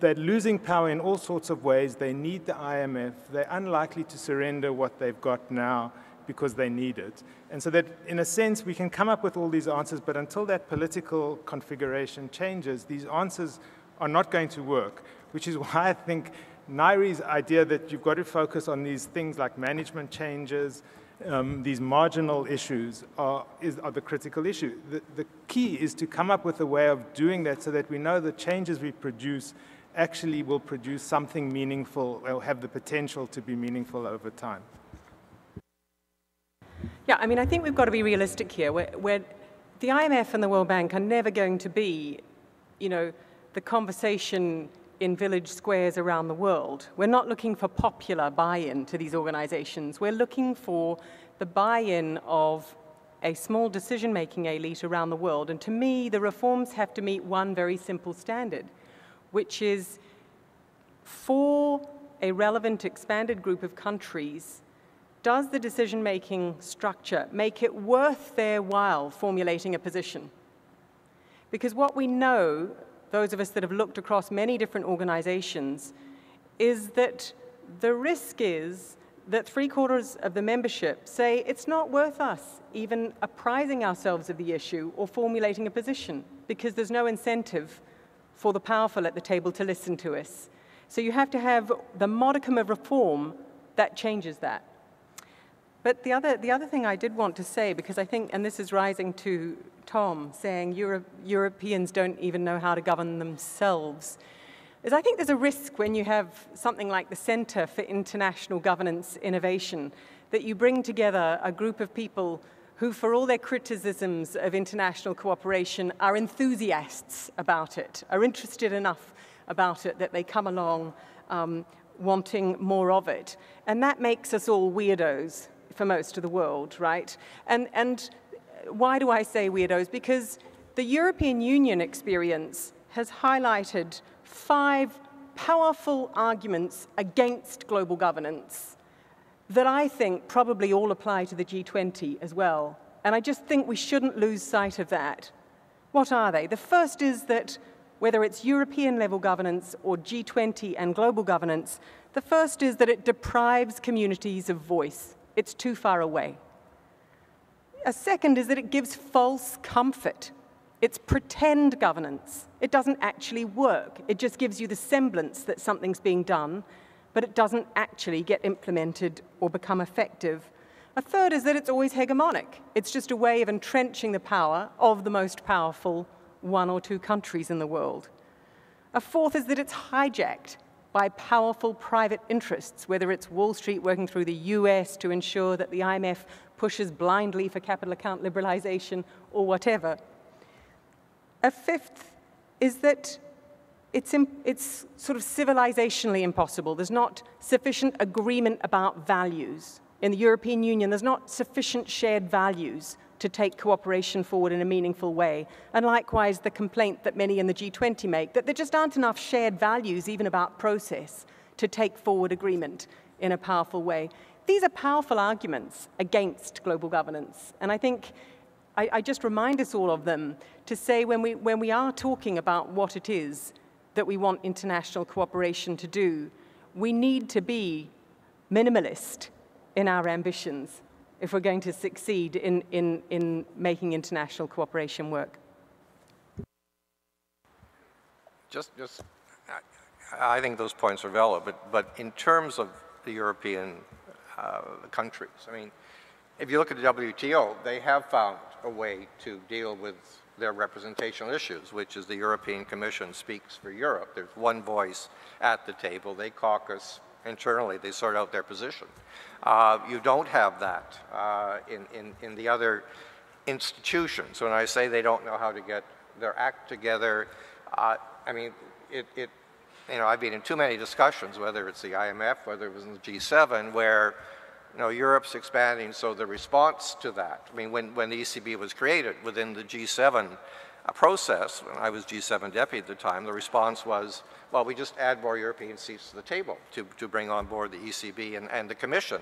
They're losing power in all sorts of ways. They need the IMF. They're unlikely to surrender what they've got now because they need it. And so that, in a sense, we can come up with all these answers, but until that political configuration changes, these answers are not going to work, which is why I think Nairi's idea that you've got to focus on these things like management changes, these marginal issues are the critical issue. The key is to come up with a way of doing that so that we know the changes we produce actually will produce something meaningful or have the potential to be meaningful over time. Yeah, I mean, I think we've got to be realistic here. Where the IMF and the World Bank are never going to be, the conversation in village squares around the world. We're not looking for popular buy-in to these organizations. We're looking for the buy-in of a small decision-making elite around the world. And to me, the reforms have to meet one very simple standard, which is for a relevant expanded group of countries, does the decision-making structure make it worth their while formulating a position? Because what we know those of us that have looked across many different organizations, is that the risk is that 3/4 of the membership say it's not worth us even apprising ourselves of the issue or formulating a position, because there's no incentive for the powerful at the table to listen to us. So you have to have the modicum of reform that changes that. But the other thing I did want to say, because I think, and this is rising to Tom, saying Europeans don't even know how to govern themselves, is I think there's a risk when you have something like the Center for International Governance Innovation, that you bring together a group of people who, for all their criticisms of international cooperation, are enthusiasts about it, are interested enough about it that they come along wanting more of it. And that makes us all weirdos for most of the world, right? And why do I say weirdos? Because the European Union experience has highlighted 5 powerful arguments against global governance that I think probably all apply to the G20 as well. And I just think we shouldn't lose sight of that. What are they? The first is that whether it's European level governance or G20 and global governance, the first is that it deprives communities of voice. It's too far away. A second is that it gives false comfort. It's pretend governance. It doesn't actually work. It just gives you the semblance that something's being done, but it doesn't actually get implemented or become effective. A third is that it's always hegemonic. It's just a way of entrenching the power of the most powerful 1 or 2 countries in the world. A fourth is that it's hijacked by powerful private interests, whether it's Wall Street working through the US to ensure that the IMF pushes blindly for capital account liberalization or whatever. A fifth is that it's sort of civilizationally impossible. There's not sufficient agreement about values. In the European Union, there's not sufficient shared values to take cooperation forward in a meaningful way. And likewise, the complaint that many in the G20 make, that there just aren't enough shared values, even about process, to take forward agreement in a powerful way. These are powerful arguments against global governance. And I think I just remind us all of them to say when we are talking about what it is that we want international cooperation to do, we need to be minimalist in our ambitions if we're going to succeed in making international cooperation work. I think those points are valid, but in terms of the European countries, I mean, if you look at the WTO, they have found a way to deal with their representational issues, which is the European Commission speaks for Europe. There's one voice at the table. They caucus internally. They sort out their position. You don't have that in the other institutions. When I say they don't know how to get their act together, I mean, you know, I've been in too many discussions, whether it's the IMF, whether it was in the G7, where Europe's expanding, so the response to that, I mean, when the ECB was created within the G7 process, when I was G7 deputy at the time, the response was, well, we just add more European seats to the table to bring on board the ECB and the Commission,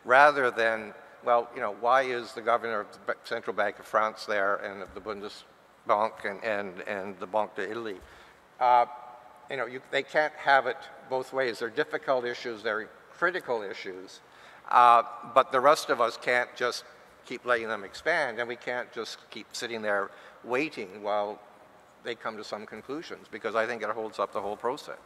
rather than, well, why is the governor of the Central Bank of France there and of the Bundesbank and the Banque d'Italie? They can't have it both ways. They're difficult issues, they're critical issues, but the rest of us can't just keep letting them expand, and we can't just keep sitting there waiting while they come to some conclusions, because I think it holds up the whole process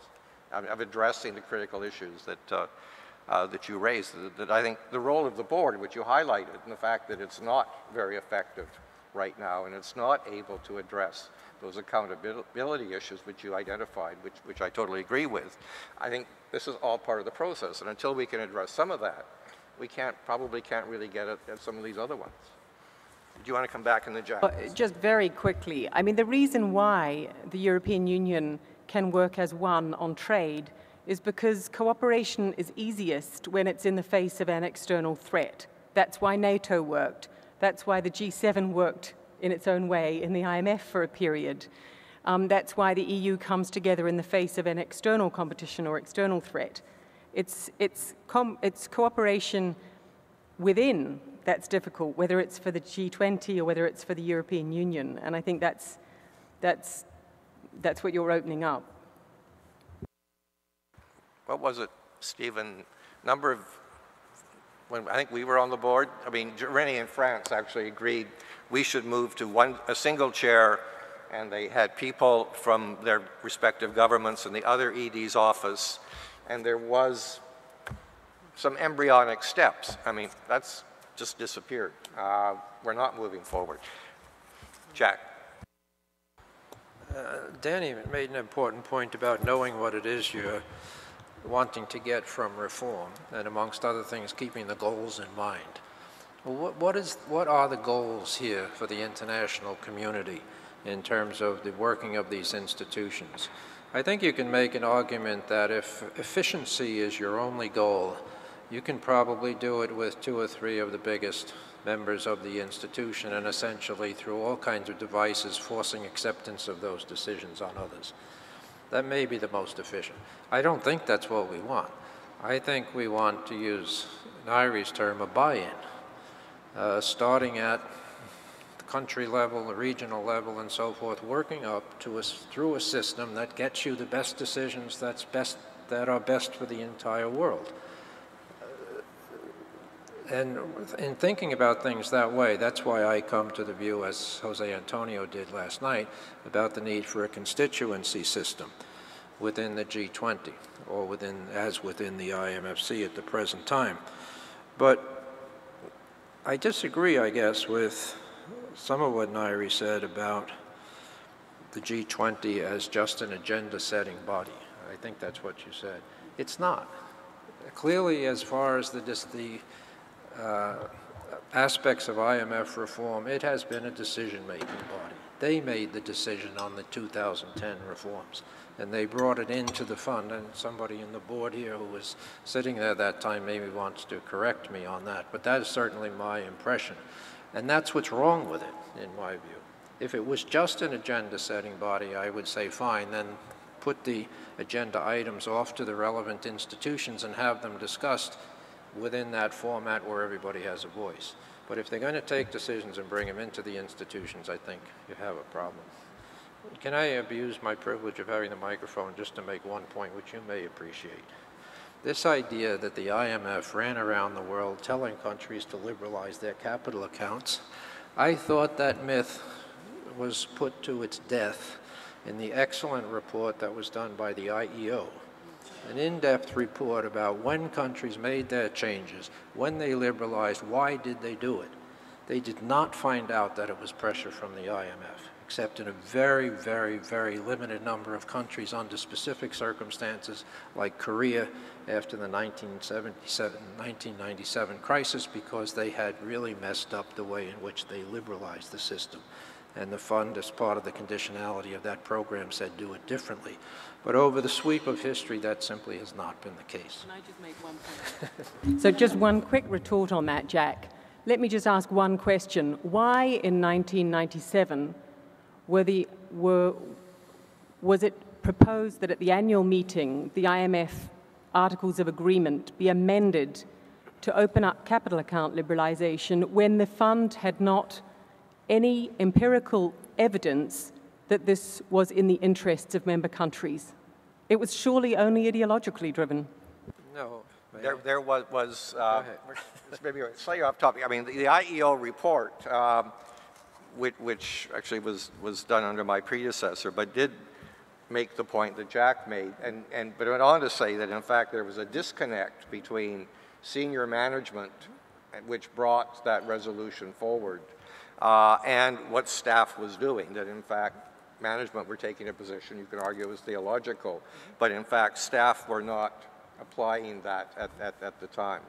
of addressing the critical issues that you raised. That I think the role of the board, which you highlighted, and the fact that it's not very effective right now, and it's not able to address those accountability issues which you identified, which I totally agree with. I think this is all part of the process, and until we can address some of that, we probably can't really get at some of these other ones. Do you want to come back in the Jack? Just very quickly, I mean, the reason why the European Union can work as one on trade is because cooperation is easiest when it's in the face of an external threat. That's why NATO worked. That's why the G7 worked in its own way in the IMF for a period. That's why the EU comes together in the face of an external competition or external threat. It's cooperation within that's difficult, whether it's for the G20 or whether it's for the European Union. And I think that's that's what you're opening up. What was it, Stephen? Number of, when I think we were on the board, I mean, Rennie and France actually agreed we should move to a single chair, and they had people from their respective governments in the other ED's office, and there was some embryonic steps. I mean, that's just disappeared. We're not moving forward. Jack. Danny made an important point about knowing what it is you're wanting to get from reform, and amongst other things, keeping the goals in mind. Well, what are the goals here for the international community in terms of the working of these institutions? I think you can make an argument that if efficiency is your only goal, you can probably do it with 2 or 3 of the biggest members of the institution, and essentially through all kinds of devices forcing acceptance of those decisions on others. That may be the most efficient. I don't think that's what we want. I think we want to use Nairi's term, a buy-in, starting at the country level, the regional level, and so forth, working up to through a system that gets you the best decisions that are best for the entire world. And in thinking about things that way, that's why I come to the view, as Jose Antonio did last night, about the need for a constituency system within the G20, or within the IMFC at the present time. But I disagree, I guess, with some of what Nairi said about the G20 as just an agenda-setting body. I think that's what you said. It's not. Clearly, as far as the aspects of IMF reform, it has been a decision-making body. They made the decision on the 2010 reforms, and they brought it into the fund, and somebody in the board here who was sitting there that time maybe wants to correct me on that, but that is certainly my impression. And that's what's wrong with it, in my view. If it was just an agenda-setting body, I would say fine, then put the agenda items off to the relevant institutions and have them discussed within that format where everybody has a voice. But if they're going to take decisions and bring them into the institutions, I think you have a problem. Can I abuse my privilege of having the microphone just to make one point, which you may appreciate? This idea that the IMF ran around the world telling countries to liberalize their capital accounts, I thought that myth was put to its death in the excellent report that was done by the IEO. An in-depth report about when countries made their changes, when they liberalized, why did they do it? They did not find out that it was pressure from the IMF, except in a very, very, very limited number of countries under specific circumstances, like Korea after the 1997 crisis, because they had really messed up the way in which they liberalized the system. And the fund, as part of the conditionality of that program, said do it differently. But over the sweep of history, that simply has not been the case. Can I just make one point? So just one quick retort on that, Jack. Let me just ask one question. Why in 1997 was it proposed that at the annual meeting, the IMF Articles of Agreement be amended to open up capital account liberalization when the fund had not any empirical evidence that this was in the interests of member countries? It was surely only ideologically driven. No. There was maybe slightly off topic. I mean, the IEO report, which actually was done under my predecessor, but did make the point that Jack made, but went on to say that in fact there was a disconnect between senior management, which brought that resolution forward, and what staff was doing, that in fact management were taking a position you could argue was theological, but in fact staff were not applying that at the time.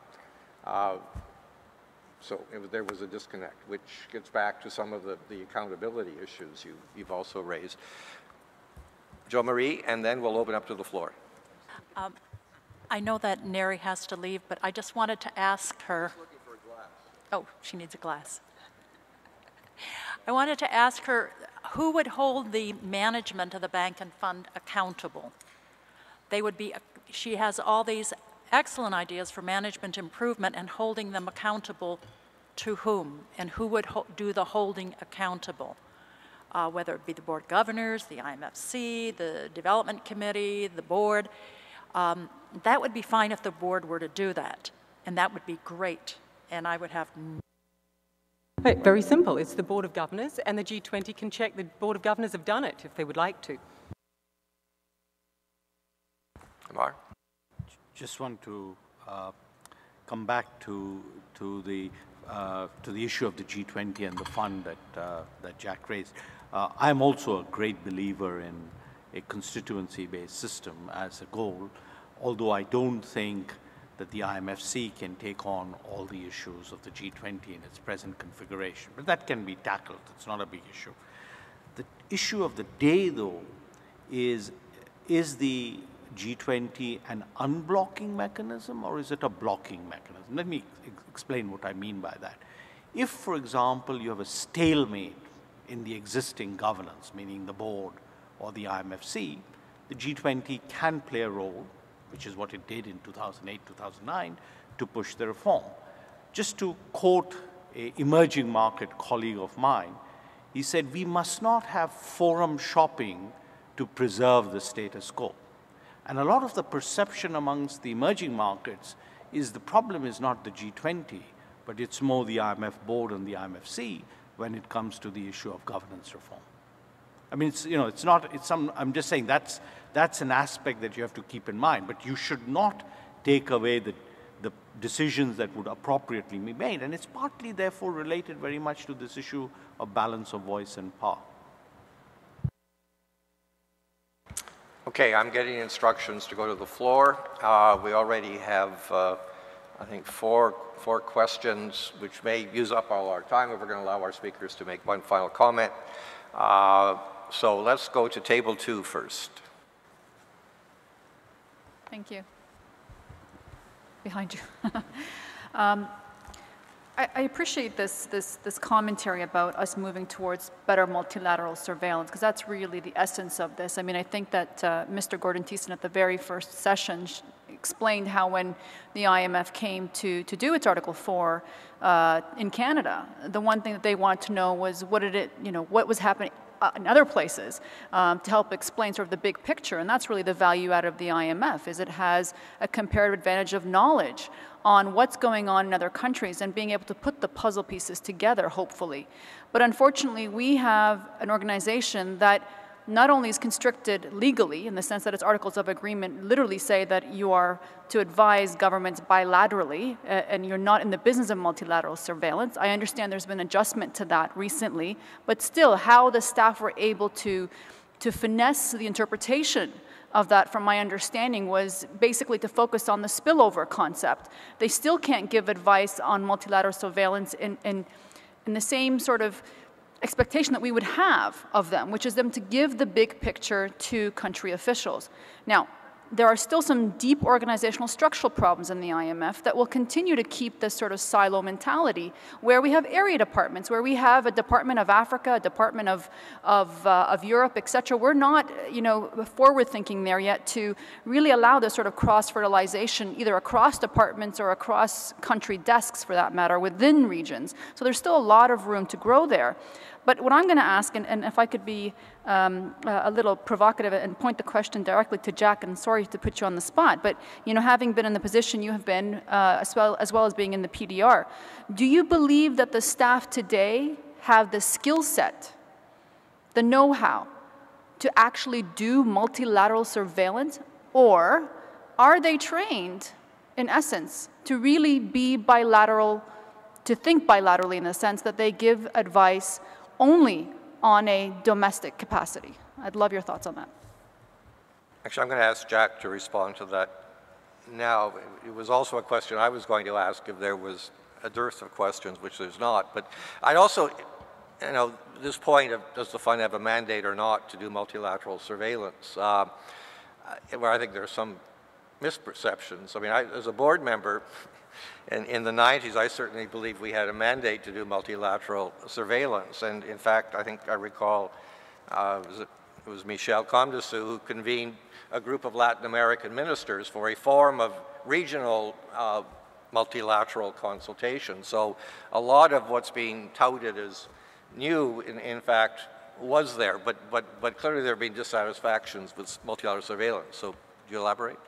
So there was a disconnect, which gets back to some of the accountability issues you've also raised. Jo Marie, and then we'll open up to the floor. I know that Neri has to leave, but I just wanted to ask her. She's looking for a glass. Oh, she needs a glass. I wanted to ask her, who would hold the management of the bank and fund accountable? She has all these excellent ideas for management improvement, and holding them accountable to whom? And who would do the holding accountable? whether it be the board of governors, the IMFC, the development committee, the board. That would be fine if the board were to do that, and that would be great, and I would have... Very simple. It's the Board of Governors, and the G20 can check the Board of Governors have done it if they would like to. Amar? Just want to come back to the issue of the G20 and the fund that Jack raised. I'm also a great believer in a constituency-based system as a goal, although I don't think that the IMFC can take on all the issues of the G20 in its present configuration. But that can be tackled. It's not a big issue. The issue of the day, though, is the G20 an unblocking mechanism or is it a blocking mechanism? Let me explain what I mean by that. If, for example, you have a stalemate in the existing governance, meaning the board or the IMFC, the G20 can play a role, which is what it did in 2008, 2009, to push the reform. Just to quote an emerging market colleague of mine, he said, we must not have forum shopping to preserve the status quo. And a lot of the perception amongst the emerging markets is the problem is not the G20, but it's more the IMF board and the IMFC when it comes to the issue of governance reform. I mean, I'm just saying that's an aspect that you have to keep in mind, but you should not take away the decisions that would appropriately be made. And it's partly, therefore, related very much to this issue of balance of voice and power. Okay, I'm getting instructions to go to the floor. We already have, I think, four questions, which may use up all our time if we're going to allow our speakers to make one final comment. So let's go to table 2 first. Thank you. Behind you. I appreciate this commentary about us moving towards better multilateral surveillance, because that's really the essence of this. I mean, I think that Mr. Gordon Thiessen at the very first session explained how when the IMF came to do its Article 4 in Canada, the one thing that they wanted to know was what was happening in other places to help explain sort of the big picture. And that's really the value out of the IMF, is it has a comparative advantage of knowledge on what's going on in other countries and being able to put the puzzle pieces together, hopefully. But unfortunately, we have an organization that not only is constricted legally, in the sense that its articles of agreement literally say that you are to advise governments bilaterally, and you're not in the business of multilateral surveillance. I understand there's been adjustment to that recently, but still, how the staff were able to finesse the interpretation of that, from my understanding, was basically to focus on the spillover concept. They still can't give advice on multilateral surveillance in the same sort of expectation that we would have of them, which is them to give the big picture to country officials. Now, there are still some deep organizational structural problems in the IMF that will continue to keep this sort of silo mentality, where we have area departments, where we have a Department of Africa, a Department of Europe, et cetera. We're not, forward thinking there yet to really allow this sort of cross-fertilization, either across departments or across country desks, for that matter, within regions. So there's still a lot of room to grow there. But what I'm going to ask, and if I could be a little provocative and point the question directly to Jack, and sorry to put you on the spot, but having been in the position you have been, as well as being in the PDR, do you believe that the staff today have the skill set, the know-how, to actually do multilateral surveillance, or are they trained, in essence, to really be bilateral, to think bilaterally in the sense that they give advice only on a domestic capacity? I'd love your thoughts on that. Actually, I'm going to ask Jack to respond to that now. It was also a question I was going to ask if there was a dearth of questions, which there's not. But I'd also, this point of does the fund have a mandate or not to do multilateral surveillance, where I think there are some misperceptions. I mean, as a board member, in the 90s, I certainly believe we had a mandate to do multilateral surveillance. And in fact, I think I recall it was Michel Comdessu who convened a group of Latin American ministers for a forum of regional multilateral consultation. So a lot of what's being touted as new, in fact, was there, but clearly there have been dissatisfactions with multilateral surveillance. So, do you elaborate?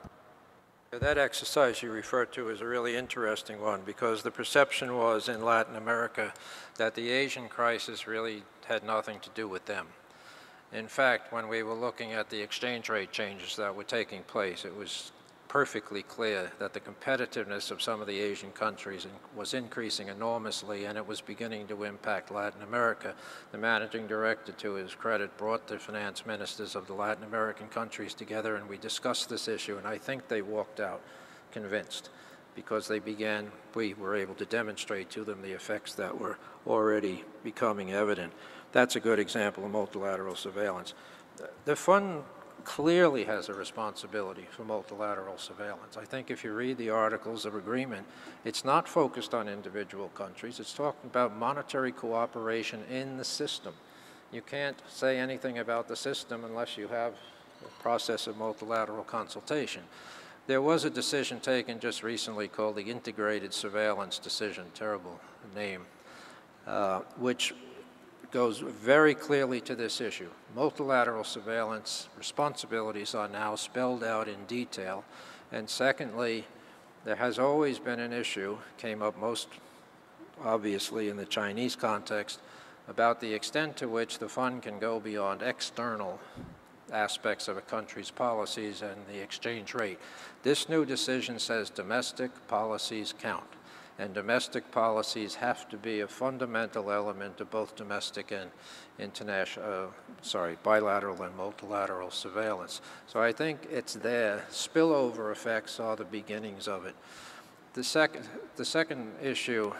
That exercise you referred to is a really interesting one because the perception was in Latin America that the Asian crisis really had nothing to do with them. In fact, when we were looking at the exchange rate changes that were taking place, it was perfectly clear that the competitiveness of some of the Asian countries was increasing enormously, and it was beginning to impact Latin America. The managing director, to his credit, brought the finance ministers of the Latin American countries together, and we discussed this issue, and I think they walked out convinced because we were able to demonstrate to them the effects that were already becoming evident. That's a good example of multilateral surveillance. The fund clearly has a responsibility for multilateral surveillance. I think if you read the Articles of Agreement, it's not focused on individual countries. It's talking about monetary cooperation in the system. You can't say anything about the system unless you have a process of multilateral consultation. There was a decision taken just recently called the Integrated Surveillance Decision, terrible name, which goes very clearly to this issue. Multilateral surveillance responsibilities are now spelled out in detail. And secondly, there has always been an issue, came up most obviously in the Chinese context, about the extent to which the fund can go beyond external aspects of a country's policies and the exchange rate. This new decision says domestic policies count. And domestic policies have to be a fundamental element of both domestic and bilateral and multilateral surveillance. So I think it's there. Spillover effects are the beginnings of it. The second issue,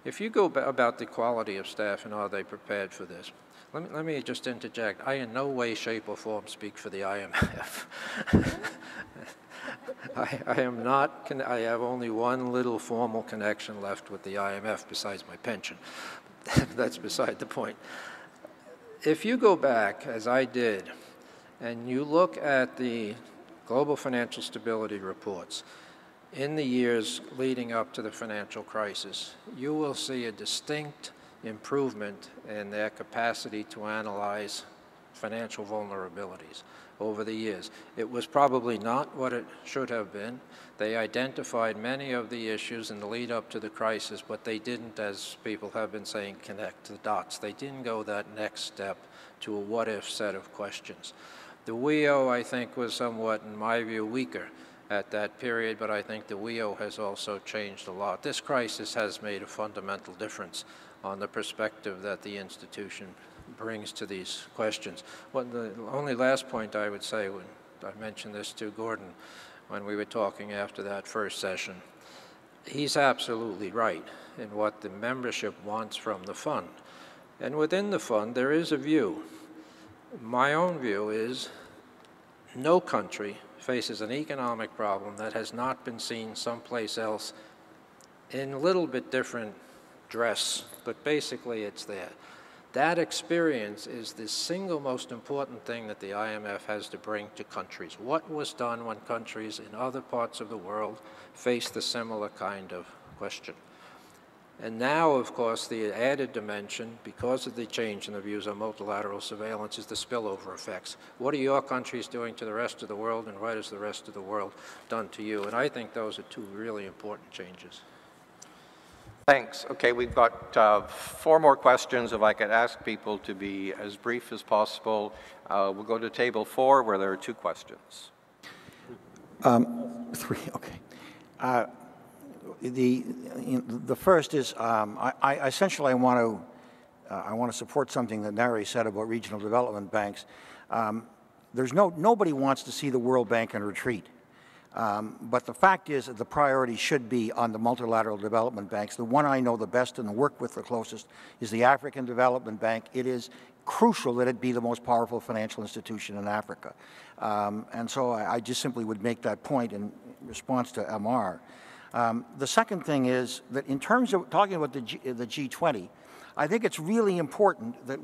if you go about the quality of staff and are they prepared for this, let me just interject. I in no way, shape, or form speak for the IMF. I am not, I have only one little formal connection left with the IMF besides my pension. That's beside the point. If you go back, as I did, and you look at the global financial stability reports in the years leading up to the financial crisis, you will see a distinct improvement in their capacity to analyze financial vulnerabilities over the years. It was probably not what it should have been. They identified many of the issues in the lead up to the crisis, but they didn't, as people have been saying, connect the dots. They didn't go that next step to a what-if set of questions. The WEO, I think, was somewhat, in my view, weaker at that period, but I think the WEO has also changed a lot. This crisis has made a fundamental difference on the perspective that the institution brings to these questions. Well, the only last point I would say, when I mentioned this to Gordon when we were talking after that first session, he's absolutely right in what the membership wants from the fund. And within the fund, there is a view. My own view is no country faces an economic problem that has not been seen someplace else in a little bit different dress, but basically it's there. That experience is the single most important thing that the IMF has to bring to countries. What was done when countries in other parts of the world faced a similar kind of question? And now, of course, the added dimension, because of the change in the views on multilateral surveillance, is the spillover effects. What are your countries doing to the rest of the world, and what has the rest of the world done to you? And I think those are two really important changes. Thanks. Okay, we've got 4 more questions. If I could ask people to be as brief as possible. We'll go to table 4, where there are 2 questions. 3, okay. The first is, I essentially want to support something that Nari said about regional development banks. Nobody wants to see the World Bank in retreat. But the fact is that the priority should be on the multilateral development banks. The one I know the best and work with the closest is the African Development Bank. It is crucial that it be the most powerful financial institution in Africa. And so I just simply would make that point in response to MR. The second thing is that in terms of talking about the G20, I think it's really important that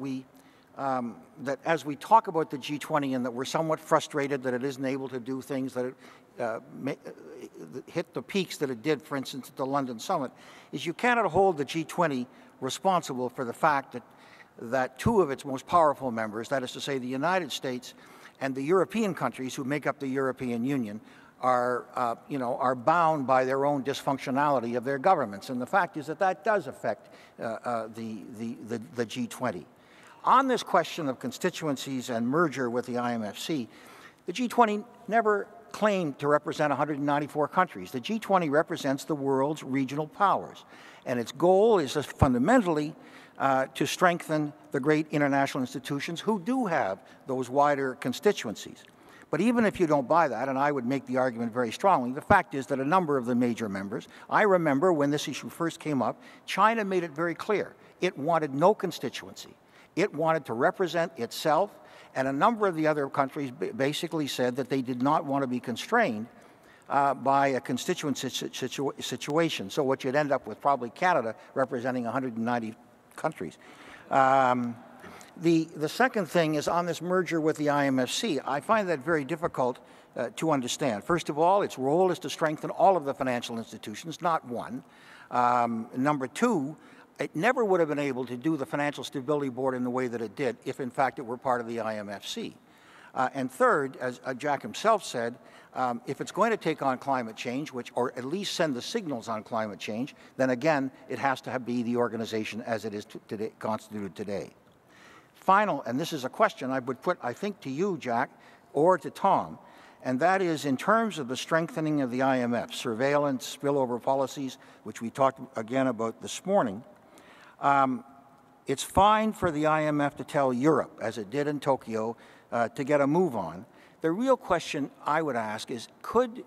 that as we talk about the G20 and that we're somewhat frustrated that it isn't able to do things that hit the peaks that it did, for instance, at the London summit, is you cannot hold the G20 responsible for the fact that two of its most powerful members, that is to say the United States and the European countries who make up the European Union, are bound by their own dysfunctionality of their governments. And the fact is that that does affect the G20. On this question of constituencies and merger with the IMFC, the G20 never claimed to represent 194 countries. The G20 represents the world's regional powers, and its goal is fundamentally to strengthen the great international institutions who do have those wider constituencies. But even if you don't buy that, and I would make the argument very strongly, the fact is that a number of the major members, I remember when this issue first came up, China made it very clear. It wanted no constituency. It wanted to represent itself, and a number of the other countries basically said that they did not want to be constrained by a constituent situation. So what you'd end up with, probably Canada representing 190 countries. The second thing is on this merger with the IMFC. I find that very difficult to understand. First of all, its role is to strengthen all of the financial institutions, not one. Number two, it never would have been able to do the Financial Stability Board in the way that it did if, in fact, it were part of the IMFC. And third, as Jack himself said, if it's going to take on climate change, or at least send the signals on climate change, then again, it has to be the organization as it is today, constituted today. Final, and this is a question I would put, I think, to you, Jack, or to Tom, and that is in terms of the strengthening of the IMF, surveillance, spillover policies, which we talked again about this morning. It's fine for the IMF to tell Europe, as it did in Tokyo, to get a move on. The real question I would ask is, could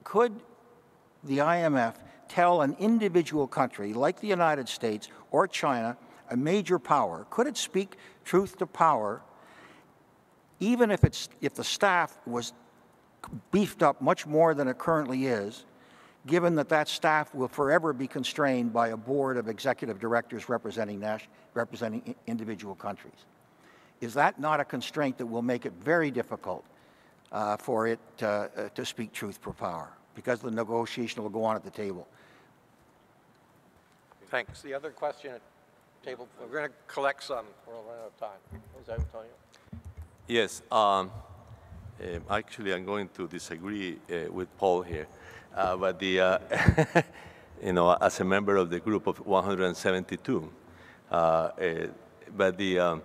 the IMF tell an individual country like the United States or China, a major power, could it speak truth to power, even if the staff was beefed up much more than it currently is, given that that staff will forever be constrained by a board of executive directors representing individual countries? Is that not a constraint that will make it very difficult for it to speak truth for power, because the negotiation will go on at the table? Thanks. The other question at the table, we're going to collect some. We're running out of time. Is that Antonio? Yes. Actually, I'm going to disagree with Paul here. But the, as a member of the group of 172, but the,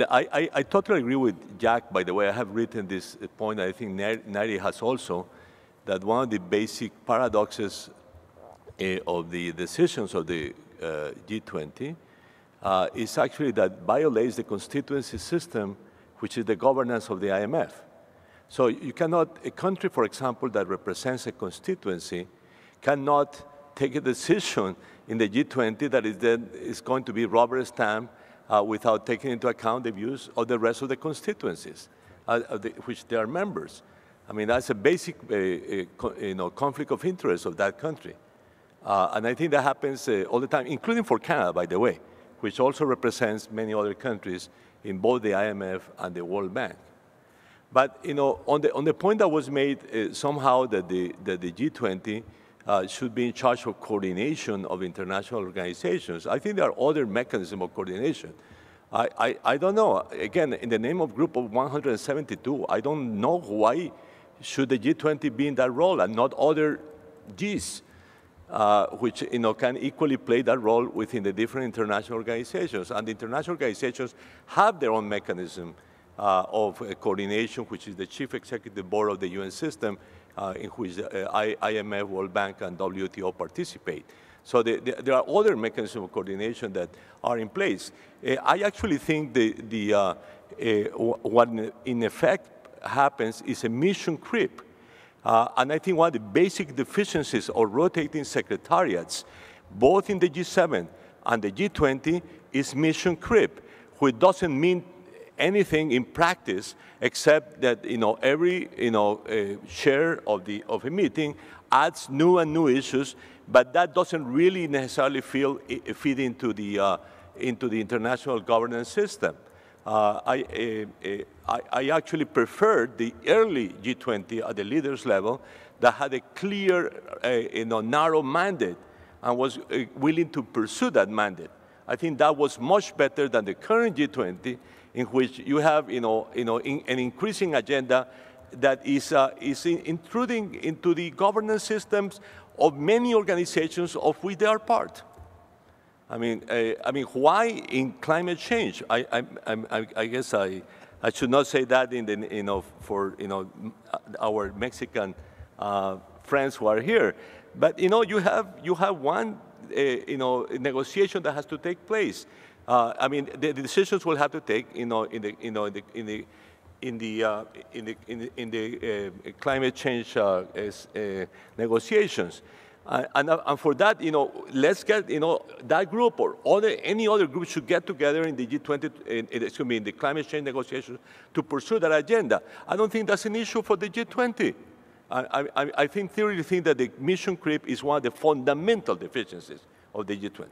I totally agree with Jack, by the way. I have written this point, I think Neri has also, that one of the basic paradoxes of the decisions of the G20 is actually that violates the constituency system, which is the governance of the IMF. So you cannot, a country, for example, that represents a constituency cannot take a decision in the G20 that is going to be rubber stamped without taking into account the views of the rest of the constituencies, which they are members. I mean, that's a basic conflict of interest of that country. And I think that happens all the time, including for Canada, by the way, which also represents many other countries in both the IMF and the World Bank. But on the point that was made somehow that the G20 should be in charge of coordination of international organizations, I think there are other mechanisms of coordination. I don't know. Again, in the name of group of 172, I don't know why should the G20 be in that role and not other Gs, which can equally play that role within the different international organizations. And the international organizations have their own mechanism of coordination, which is the Chief Executive Board of the UN system, in which the IMF, World Bank, and WTO participate. So there are other mechanisms of coordination that are in place. I actually think what in effect happens is a mission creep. And I think one of the basic deficiencies of rotating secretariats, both in the G7 and the G20, is mission creep, which doesn't mean anything in practice except that every chair of a meeting adds new and new issues, but that doesn't really necessarily feed into the international governance system. I actually preferred the early G20 at the leaders level that had a clear, narrow mandate and was willing to pursue that mandate. I think that was much better than the current G20, in which you have an increasing agenda that is intruding into the governance systems of many organizations of which they are part. I mean, why in climate change? I guess I should not say that for our Mexican friends who are here, but you have one negotiation that has to take place. I mean, the decisions will have to take in the climate change negotiations. And for that, let's get, that group or any other group should get together in the G20, in the climate change negotiations to pursue that agenda. I don't think that's an issue for the G20. I think that the mission creep is one of the fundamental deficiencies of the G20.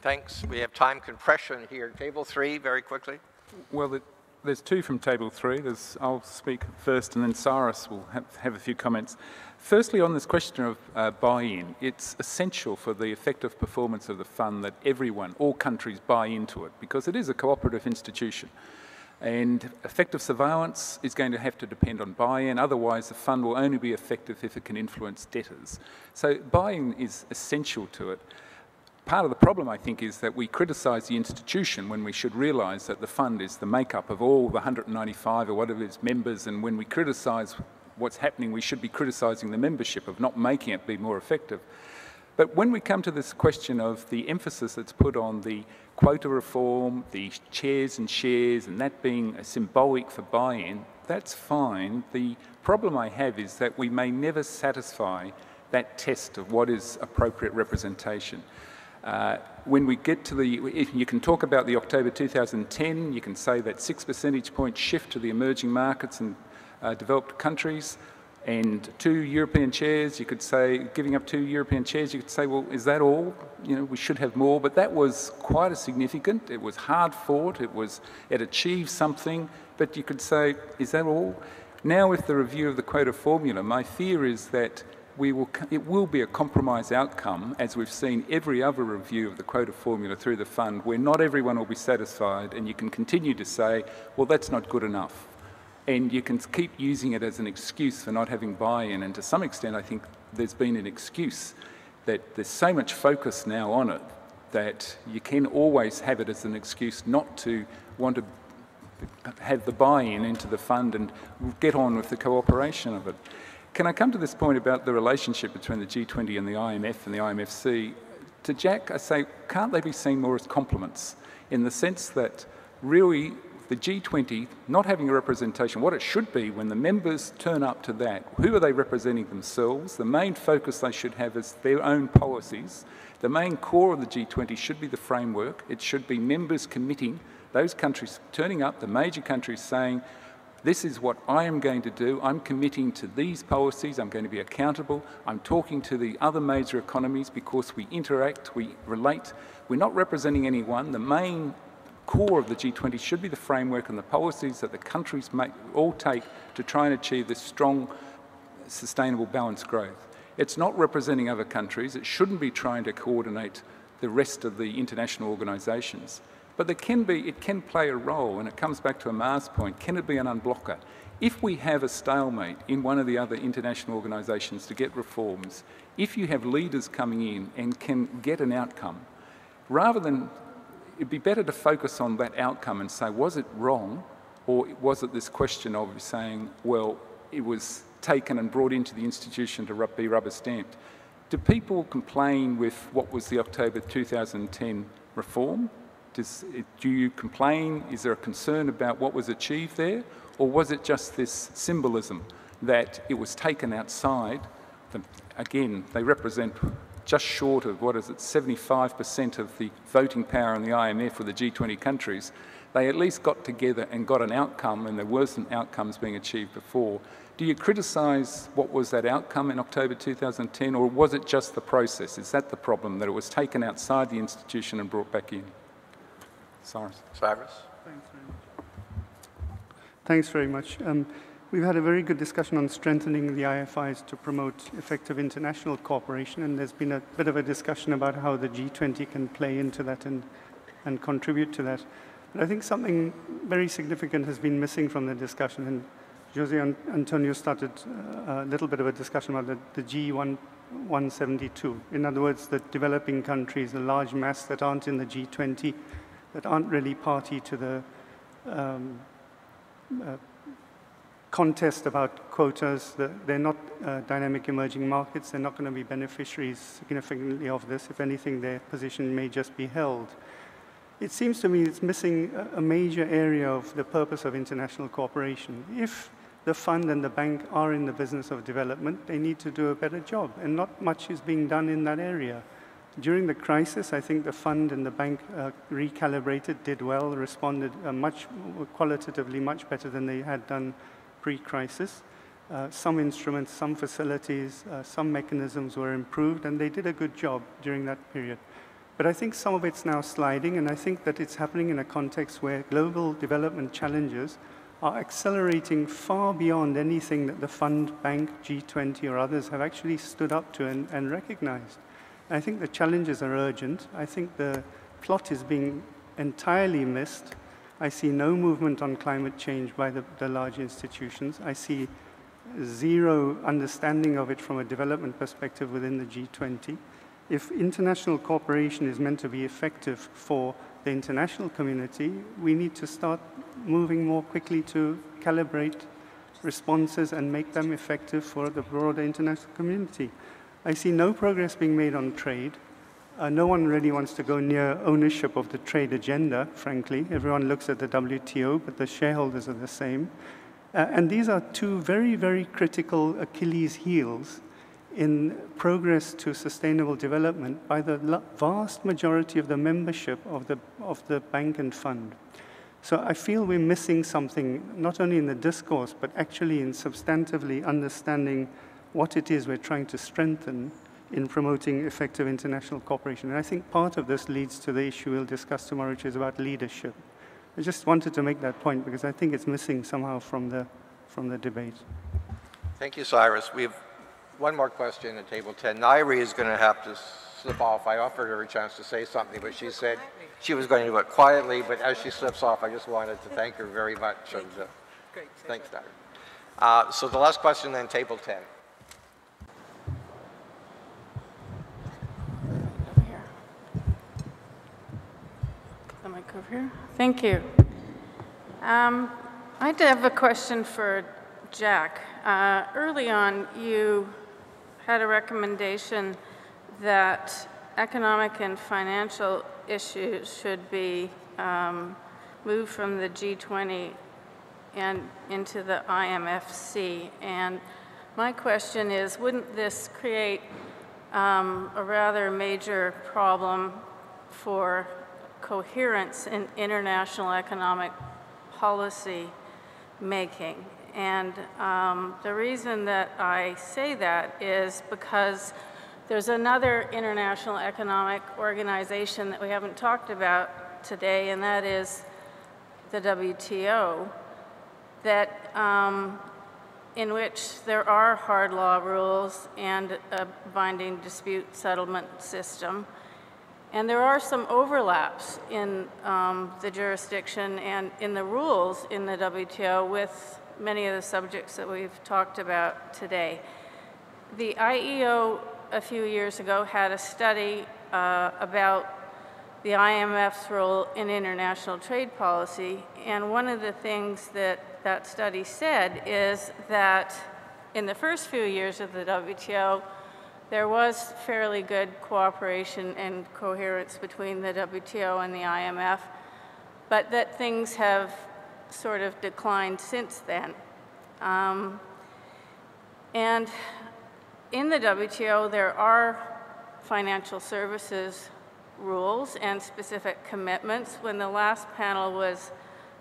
Thanks. We have time compression here. Table 3, very quickly. Well, there's 2 from table 3. I'll speak first, and then Cyrus will have a few comments. Firstly, on this question of buy-in, it's essential for the effective performance of the fund that everyone, all countries, buy into it, because it is a cooperative institution. And effective surveillance is going to have to depend on buy-in, otherwise the fund will only be effective if it can influence debtors. So buy-in is essential to it. Part of the problem, I think, is that we criticise the institution when we should realise that the fund is the makeup of all the 195 or whatever its members, and when we criticise what's happening, we should be criticising the membership of not making it be more effective. But when we come to this question of the emphasis that's put on the quota reform, the chairs and shares, and that being a symbolic for buy-in, that's fine. The problem I have is that we may never satisfy that test of what is appropriate representation. When we get to you can talk about the October 2010, you can say that 6 percentage point shift to the emerging markets and developed countries, and 2 European chairs, you could say, giving up 2 European chairs, you could say, well, is that all? We should have more, but that was quite a significant, it was hard fought, it achieved something, but you could say, is that all? Now with the review of the quota formula, my fear is that it will be a compromise outcome, as we've seen every other review of the quota formula through the fund, where not everyone will be satisfied, and you can continue to say, well, that's not good enough. And you can keep using it as an excuse for not having buy-in, and to some extent I think there's been an excuse that there's so much focus now on it that you can always have it as an excuse not to want to have the buy-in into the fund and get on with the cooperation of it. Can I come to this point about the relationship between the G20 and the IMF and the IMFC? To Jack, I say, can't they be seen more as complements, in the sense that really the G20 not having a representation, what it should be when the members turn up to that, who are they representing themselves? The main focus they should have is their own policies. The main core of the G20 should be the framework. It should be members committing, those countries turning up, the major countries saying, this is what I am going to do. I'm committing to these policies. I'm going to be accountable. I'm talking to the other major economies because we interact, we relate. We're not representing anyone. The main core of the G20 should be the framework and the policies that the countries all take to try and achieve this strong, sustainable, balanced growth. It's not representing other countries. It shouldn't be trying to coordinate the rest of the international organisations. But it can play a role, and it comes back to Amar's point, can it be an unblocker? If we have a stalemate in one of the other international organisations to get reforms, if you have leaders coming in and can get an outcome, rather than, it'd be better to focus on that outcome and say, was it wrong, or was it this question of saying, well, it was taken and brought into the institution to be rubber stamped? Do people complain with what was the October 2010 reform? Do you complain? Is there a concern about what was achieved there? Or was it just this symbolism that it was taken outside? Again, they represent just short of, 75% of the voting power in the IMF or the G20 countries. They at least got together and got an outcome, and there wasn't outcomes being achieved before. Do you criticise what was that outcome in October 2010, or was it just the process? Is that the problem, that it was taken outside the institution and brought back in? Cyrus. Cyrus. Thanks very much. We've had a very good discussion on strengthening the IFIs to promote effective international cooperation, and there's been a bit of a discussion about how the G20 can play into that and contribute to that. But I think something very significant has been missing from the discussion, and Jose Antonio started a little bit of a discussion about the G172. In other words, the developing countries, the large mass that aren't in the G20, that aren't really party to the contest about quotas. They're not dynamic emerging markets. They're not going to be beneficiaries significantly of this. If anything, their position may just be held. It seems to me it's missing a major area of the purpose of international cooperation. If the fund and the bank are in the business of development, they need to do a better job, and not much is being done in that area. During the crisis, I think the fund and the bank recalibrated, did well, responded qualitatively much better than they had done pre-crisis. Some instruments, some facilities, some mechanisms were improved, and they did a good job during that period. But I think some of it's now sliding, and I think that it's happening in a context where global development challenges are accelerating far beyond anything that the fund, bank, G20, or others have actually stood up to and recognized. I think the challenges are urgent. I think the plot is being entirely missed. I see no movement on climate change by the large institutions. I see zero understanding of it from a development perspective within the G20. If international cooperation is meant to be effective for the international community, we need to start moving more quickly to calibrate responses and make them effective for the broader international community. I see no progress being made on trade. No one really wants to go near ownership of the trade agenda, frankly. Everyone looks at the WTO, but the shareholders are the same. And these are two very, very critical Achilles heels in progress to sustainable development by the vast majority of the membership of the bank and fund. So I feel we're missing something, not only in the discourse, but actually in substantively understanding what it is we're trying to strengthen in promoting effective international cooperation. And I think part of this leads to the issue we'll discuss tomorrow, which is about leadership. I just wanted to make that point because I think it's missing somehow from the debate. Thank you, Cyrus. We have one more question at table 10. Nairi is going to have to slip off. I offered her a chance to say something, but she said she was going to do it quietly, but as she slips off, I just wanted to thank her very much. And, thanks, Nairi. So the last question then, table 10. Over here. Thank you. I did have a question for Jack. Early on, you had a recommendation that economic and financial issues should be moved from the G20 and into the IMFC. And my question is, wouldn't this create a rather major problem for coherence in international economic policy making? And the reason that I say that is because there's another international economic organization that we haven't talked about today, and that is the WTO, that in which there are hard law rules and a binding dispute settlement system. And there are some overlaps in the jurisdiction and in the rules in the WTO with many of the subjects that we've talked about today. The IEO a few years ago had a study about the IMF's role in international trade policy, and one of the things that that study said is that in the first few years of the WTO, there was fairly good cooperation and coherence between the WTO and the IMF, but that things have sort of declined since then. And in the WTO, there are financial services rules and specific commitments. When the last panel was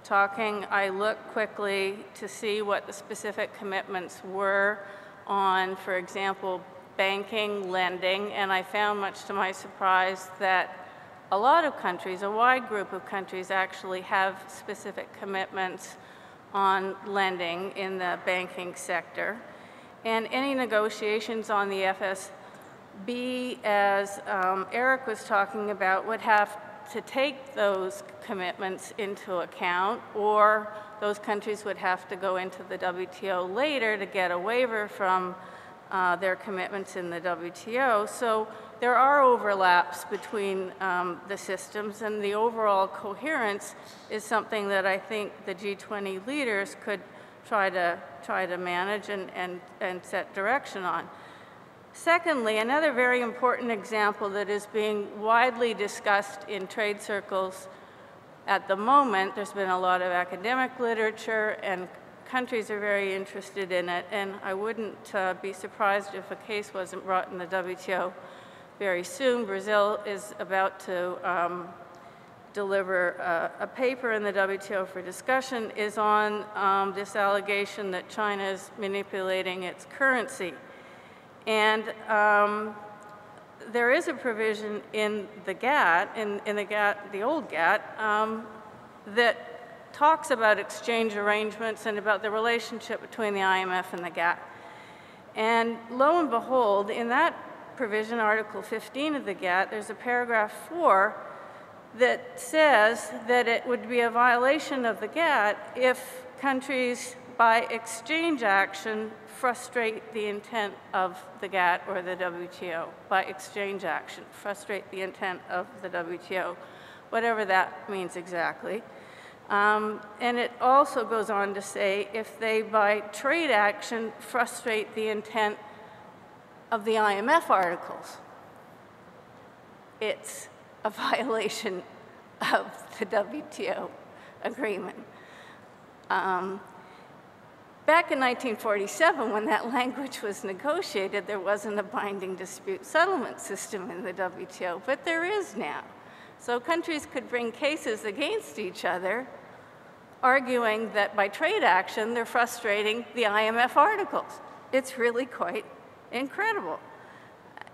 talking, I looked quickly to see what the specific commitments were on, for example, banking, lending, and I found, much to my surprise, that a lot of countries, a wide group of countries, actually have specific commitments on lending in the banking sector. And any negotiations on the FSB, as Eric was talking about, would have to take those commitments into account, or those countries would have to go into the WTO later to get a waiver from their commitments in the WTO. So there are overlaps between the systems, and the overall coherence is something that I think the G20 leaders could try to manage and set direction on. Secondly, another very important example that is being widely discussed in trade circles at the moment, there's been a lot of academic literature and countries are very interested in it, and I wouldn't be surprised if a case wasn't brought in the WTO very soon. Brazil is about to deliver a paper in the WTO for discussion, is on this allegation that China is manipulating its currency. And there is a provision in the GATT, in the GATT, the old GATT, that talks about exchange arrangements and about the relationship between the IMF and the GATT. And lo and behold, in that provision, Article 15 of the GATT, there's a paragraph 4 that says that it would be a violation of the GATT if countries, by exchange action, frustrate the intent of the GATT or the WTO. By exchange action, frustrate the intent of the WTO, whatever that means exactly. And it also goes on to say if they, by trade action, frustrate the intent of the IMF articles, it's a violation of the WTO agreement. Back in 1947, when that language was negotiated, there wasn't a binding dispute settlement system in the WTO, but there is now. So countries could bring cases against each other, arguing that by trade action, they're frustrating the IMF articles. It's really quite incredible.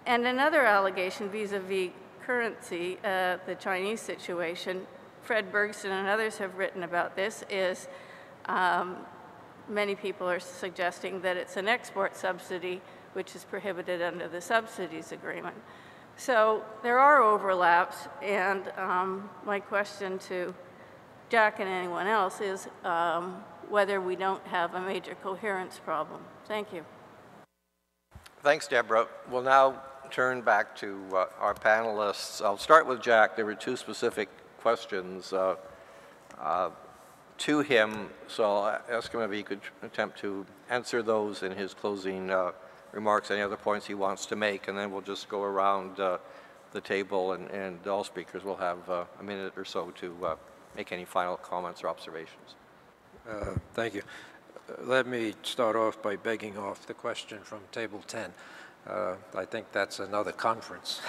And another allegation vis-a-vis currency, the Chinese situation, Fred Bergson and others have written about this, is many people are suggesting that it's an export subsidy, which is prohibited under the subsidies agreement. So there are overlaps, and my question to Jack and anyone else is whether we don't have a major coherence problem. Thank you. Thanks, Deborah. We'll now turn back to our panelists. I'll start with Jack. There were two specific questions to him, so I'll ask him if he could attempt to answer those in his closing remarks, any other points he wants to make, and then we'll just go around the table, and all speakers will have a minute or so to make any final comments or observations. Thank you. Let me start off by begging off the question from table 10. I think that's another conference,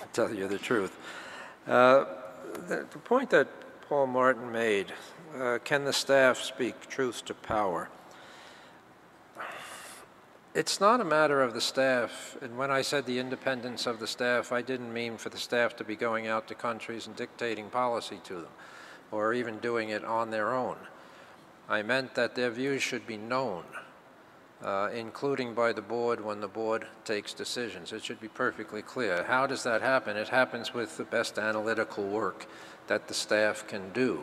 to tell you the truth. The point that Paul Martin made, can the staff speak truth to power? It's not a matter of the staff, and when I said the independence of the staff, I didn't mean for the staff to be going out to countries and dictating policy to them, or even doing it on their own. I meant that their views should be known, including by the board when the board takes decisions. It should be perfectly clear. How does that happen? It happens with the best analytical work that the staff can do,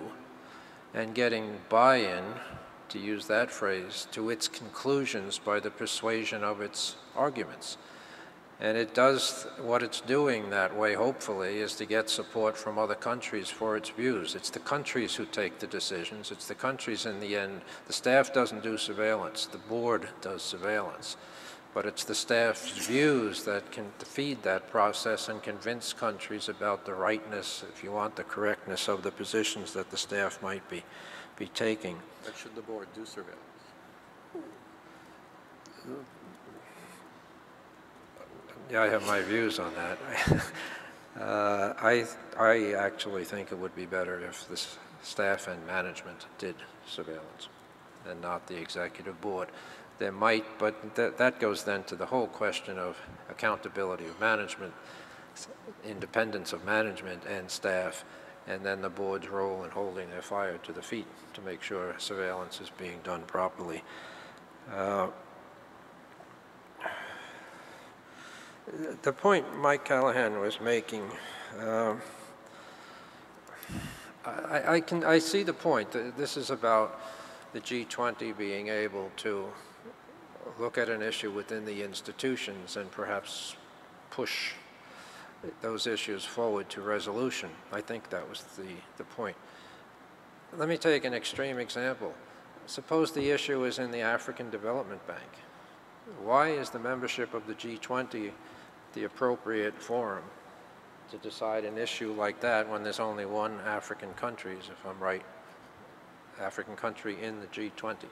and getting buy-in, to use that phrase, to its conclusions by the persuasion of its arguments. And it does what it's doing that way, hopefully, is to get support from other countries for its views. It's the countries who take the decisions. It's the countries in the end. The staff doesn't do surveillance. The board does surveillance. But it's the staff's views that can feed that process and convince countries about the rightness, if you want, the correctness of the positions that the staff might be taking. But should the board do surveillance? Yeah, I have my views on that. I actually think it would be better if the staff and management did surveillance and not the executive board. There might, but that goes then to the whole question of accountability of management, independence of management and staff, and then the board's role in holding their fire to the feet to make sure surveillance is being done properly. The point Mike Callahan was making, I see the point. This is about the G20 being able to look at an issue within the institutions and perhaps push those issues forward to resolution. I think that was the point. Let me take an extreme example. Suppose the issue is in the African Development Bank. Why is the membership of the G20 the appropriate forum to decide an issue like that when there's only one African country, if I'm right, African country in the G20?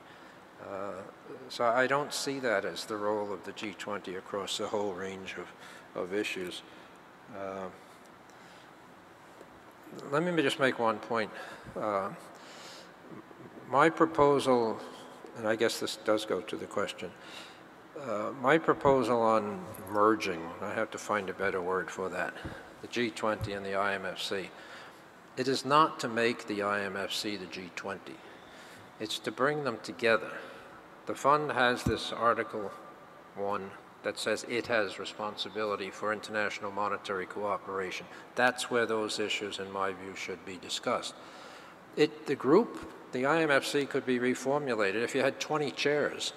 So I don't see that as the role of the G20 across the whole range of issues. Let me just make one point. My proposal, and I guess this does go to the question, my proposal on merging, I have to find a better word for that, the G20 and the IMFC, it is not to make the IMFC the G20. It's to bring them together. The fund has this Article 1 that says it has responsibility for international monetary cooperation. That's where those issues, in my view, should be discussed. The group, the IMFC, could be reformulated. If you had 20 chairs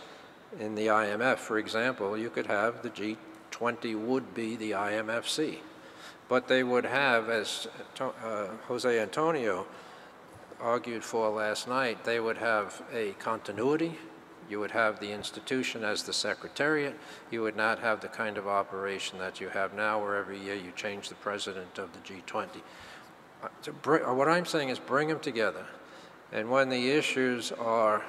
in the IMF, for example, you could have the G20 would be the IMFC. But they would have, as Jose Antonio argued for last night, they would have a continuity. You would have the institution as the secretariat. You would not have the kind of operation that you have now where every year you change the president of the G20. What I'm saying is bring them together. And when the issues are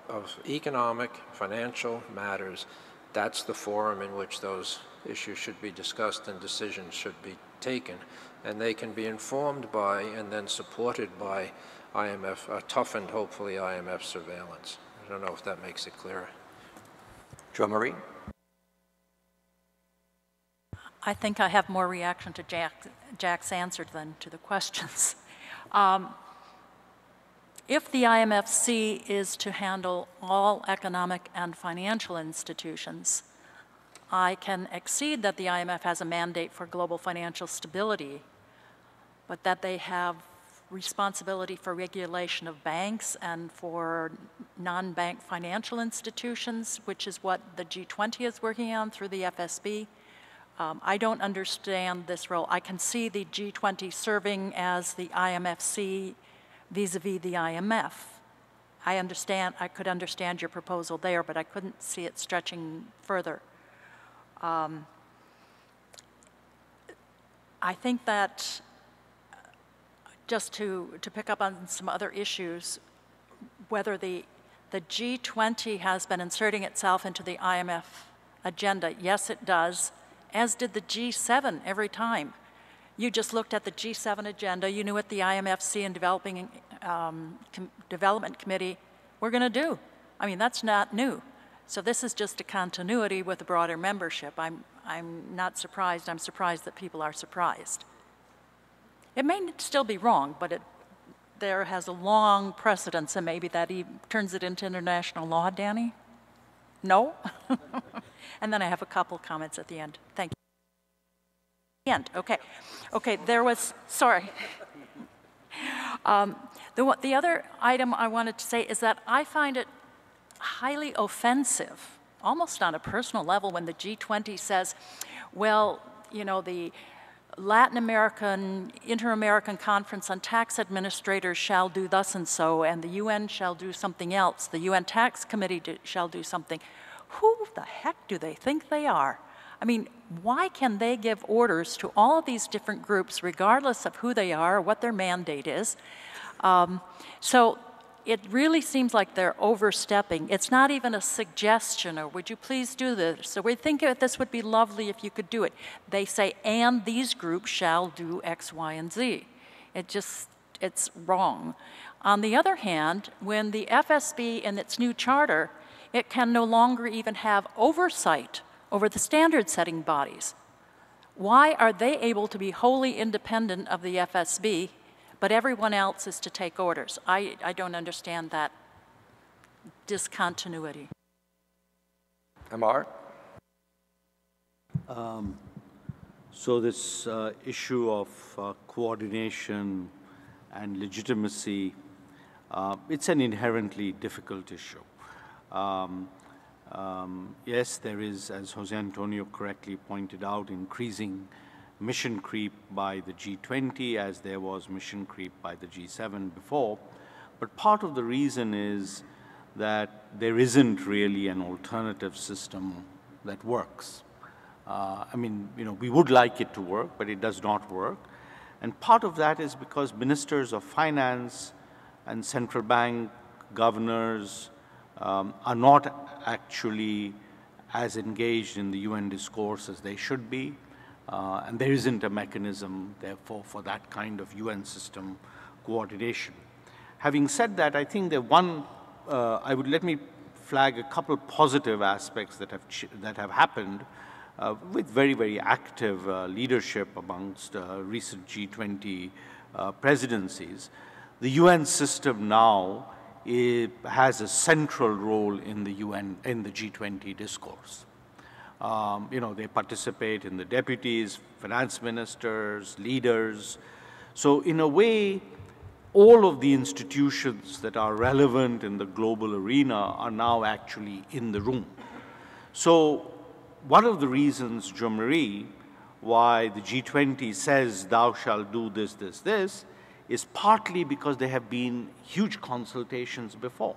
of economic, financial matters, that's the forum in which those issues should be discussed and decisions should be taken. And they can be informed by and then supported by IMF, toughened, hopefully, IMF surveillance. I don't know if that makes it clearer. Jo-Marie? I think I have more reaction to Jack's answer than to the questions. If the IMFC is to handle all economic and financial institutions, I can accede that the IMF has a mandate for global financial stability, but that they have responsibility for regulation of banks and for non-bank financial institutions, which is what the G20 is working on through the FSB. I don't understand this role. I can see the G20 serving as the IMFC vis-a-vis the IMF. I could understand your proposal there, but I couldn't see it stretching further. I think that just to pick up on some other issues, whether the G20 has been inserting itself into the IMF agenda, yes it does, as did the G7 every time. You just looked at the G7 agenda, you knew what the IMFC and Development Committee were going to do. I mean, that's not new. So this is just a continuity with a broader membership. I'm not surprised. I'm surprised that people are surprised. It may still be wrong, but there has a long precedence, and maybe that turns it into international law, Danny? No? And then I have a couple comments at the end. Thank you. End. Okay. Okay, there was, sorry. The other item I wanted to say is that I find it highly offensive, almost on a personal level, when the G20 says, well, you know, the Latin American, Inter-American Conference on Tax Administrators shall do thus and so, and the UN shall do something else. The UN Tax Committee shall do something. Who the heck do they think they are? I mean, why can they give orders to all of these different groups, regardless of who they are or what their mandate is? So it really seems like they're overstepping. It's not even a suggestion, or would you please do this? So we think this would be lovely if you could do it. They say, and these groups shall do X, Y, and Z. It's wrong. On the other hand, when the FSB in its new charter, it can no longer even have oversight over the standard-setting bodies. Why are they able to be wholly independent of the FSB, but everyone else is to take orders. I don't understand that discontinuity. Amar? So this issue of coordination and legitimacy, it's an inherently difficult issue. Yes, there is, as Jose Antonio correctly pointed out, increasing mission creep by the G20 as there was mission creep by the G7 before. But part of the reason is that there isn't really an alternative system that works. I mean, you know, we would like it to work, but it does not work. And part of that is because ministers of finance and central bank governors are not actually as engaged in the UN discourse as they should be. And there isn't a mechanism, therefore, for that kind of UN system coordination. Having said that, I think that let me flag a couple positive aspects that have happened with very, very active leadership amongst recent G20 presidencies. The UN system now has a central role in the G20 discourse. You know, they participate in the deputies, finance ministers, leaders. So in a way, all of the institutions that are relevant in the global arena are now actually in the room. So one of the reasons, Jean-Marie, why the G20 says thou shalt do this, this, this, is partly because there have been huge consultations before.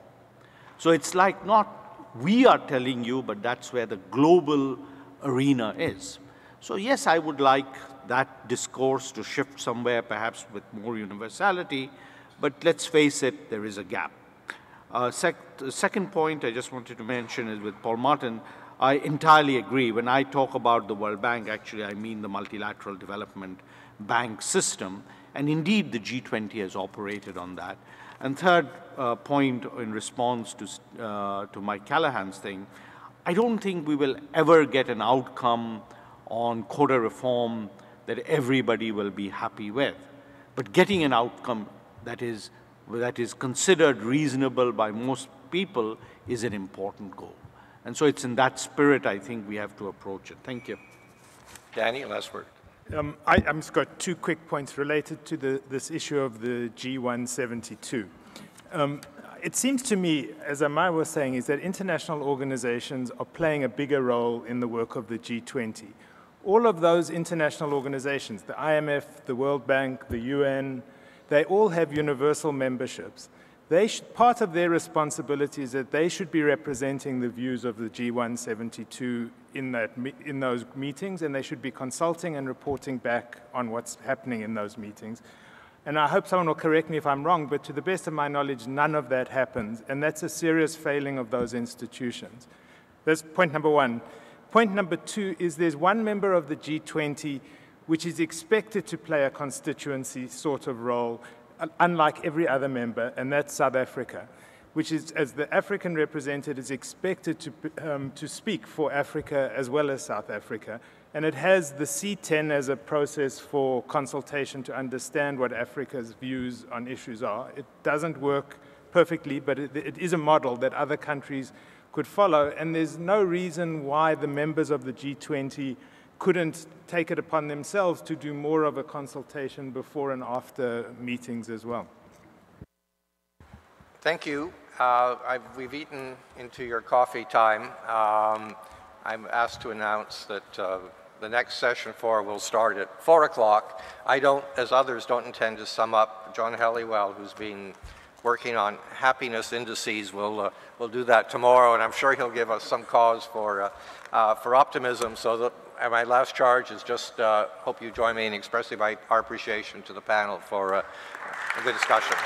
So it's like not we are telling you, but that's where the global arena is. So yes, I would like that discourse to shift somewhere, perhaps with more universality, but let's face it, there is a gap. The second point I just wanted to mention is with Paul Martin. I entirely agree. When I talk about the World Bank, actually I mean the multilateral development bank system, and indeed the G20 has operated on that. And third point in response to Mike Callahan's thing, I don't think we will ever get an outcome on quota reform that everybody will be happy with. But getting an outcome that is considered reasonable by most people is an important goal. And so it's in that spirit I think we have to approach it. Thank you. Danny, last word. I've just got two quick points related to this issue of the G172. It seems to me, as Amar was saying, is that international organizations are playing a bigger role in the work of the G20. All of those international organizations, the IMF, the World Bank, the UN, they all have universal memberships. Part of their responsibility is that they should be representing the views of the G172 in those meetings, and they should be consulting and reporting back on what's happening in those meetings. And I hope someone will correct me if I'm wrong, but to the best of my knowledge, none of that happens, and that's a serious failing of those institutions. That's point number one. Point number two is there's one member of the G20 which is expected to play a constituency sort of role, unlike every other member, and that's South Africa, which is, as the African representative, is expected to speak for Africa as well as South Africa. And it has the C10 as a process for consultation to understand what Africa's views on issues are. It doesn't work perfectly, but it is a model that other countries could follow. And there's no reason why the members of the G20 couldn't take it upon themselves to do more of a consultation before and after meetings as well. Thank you. We've eaten into your coffee time. I'm asked to announce that the next session 4 will start at 4 o'clock. I don't, as others, don't intend to sum up. John Helliwell, who's been working on happiness indices, will do that tomorrow, and I'm sure he'll give us some cause for optimism. So my last charge is just hope you join me in expressing our appreciation to the panel for a good discussion.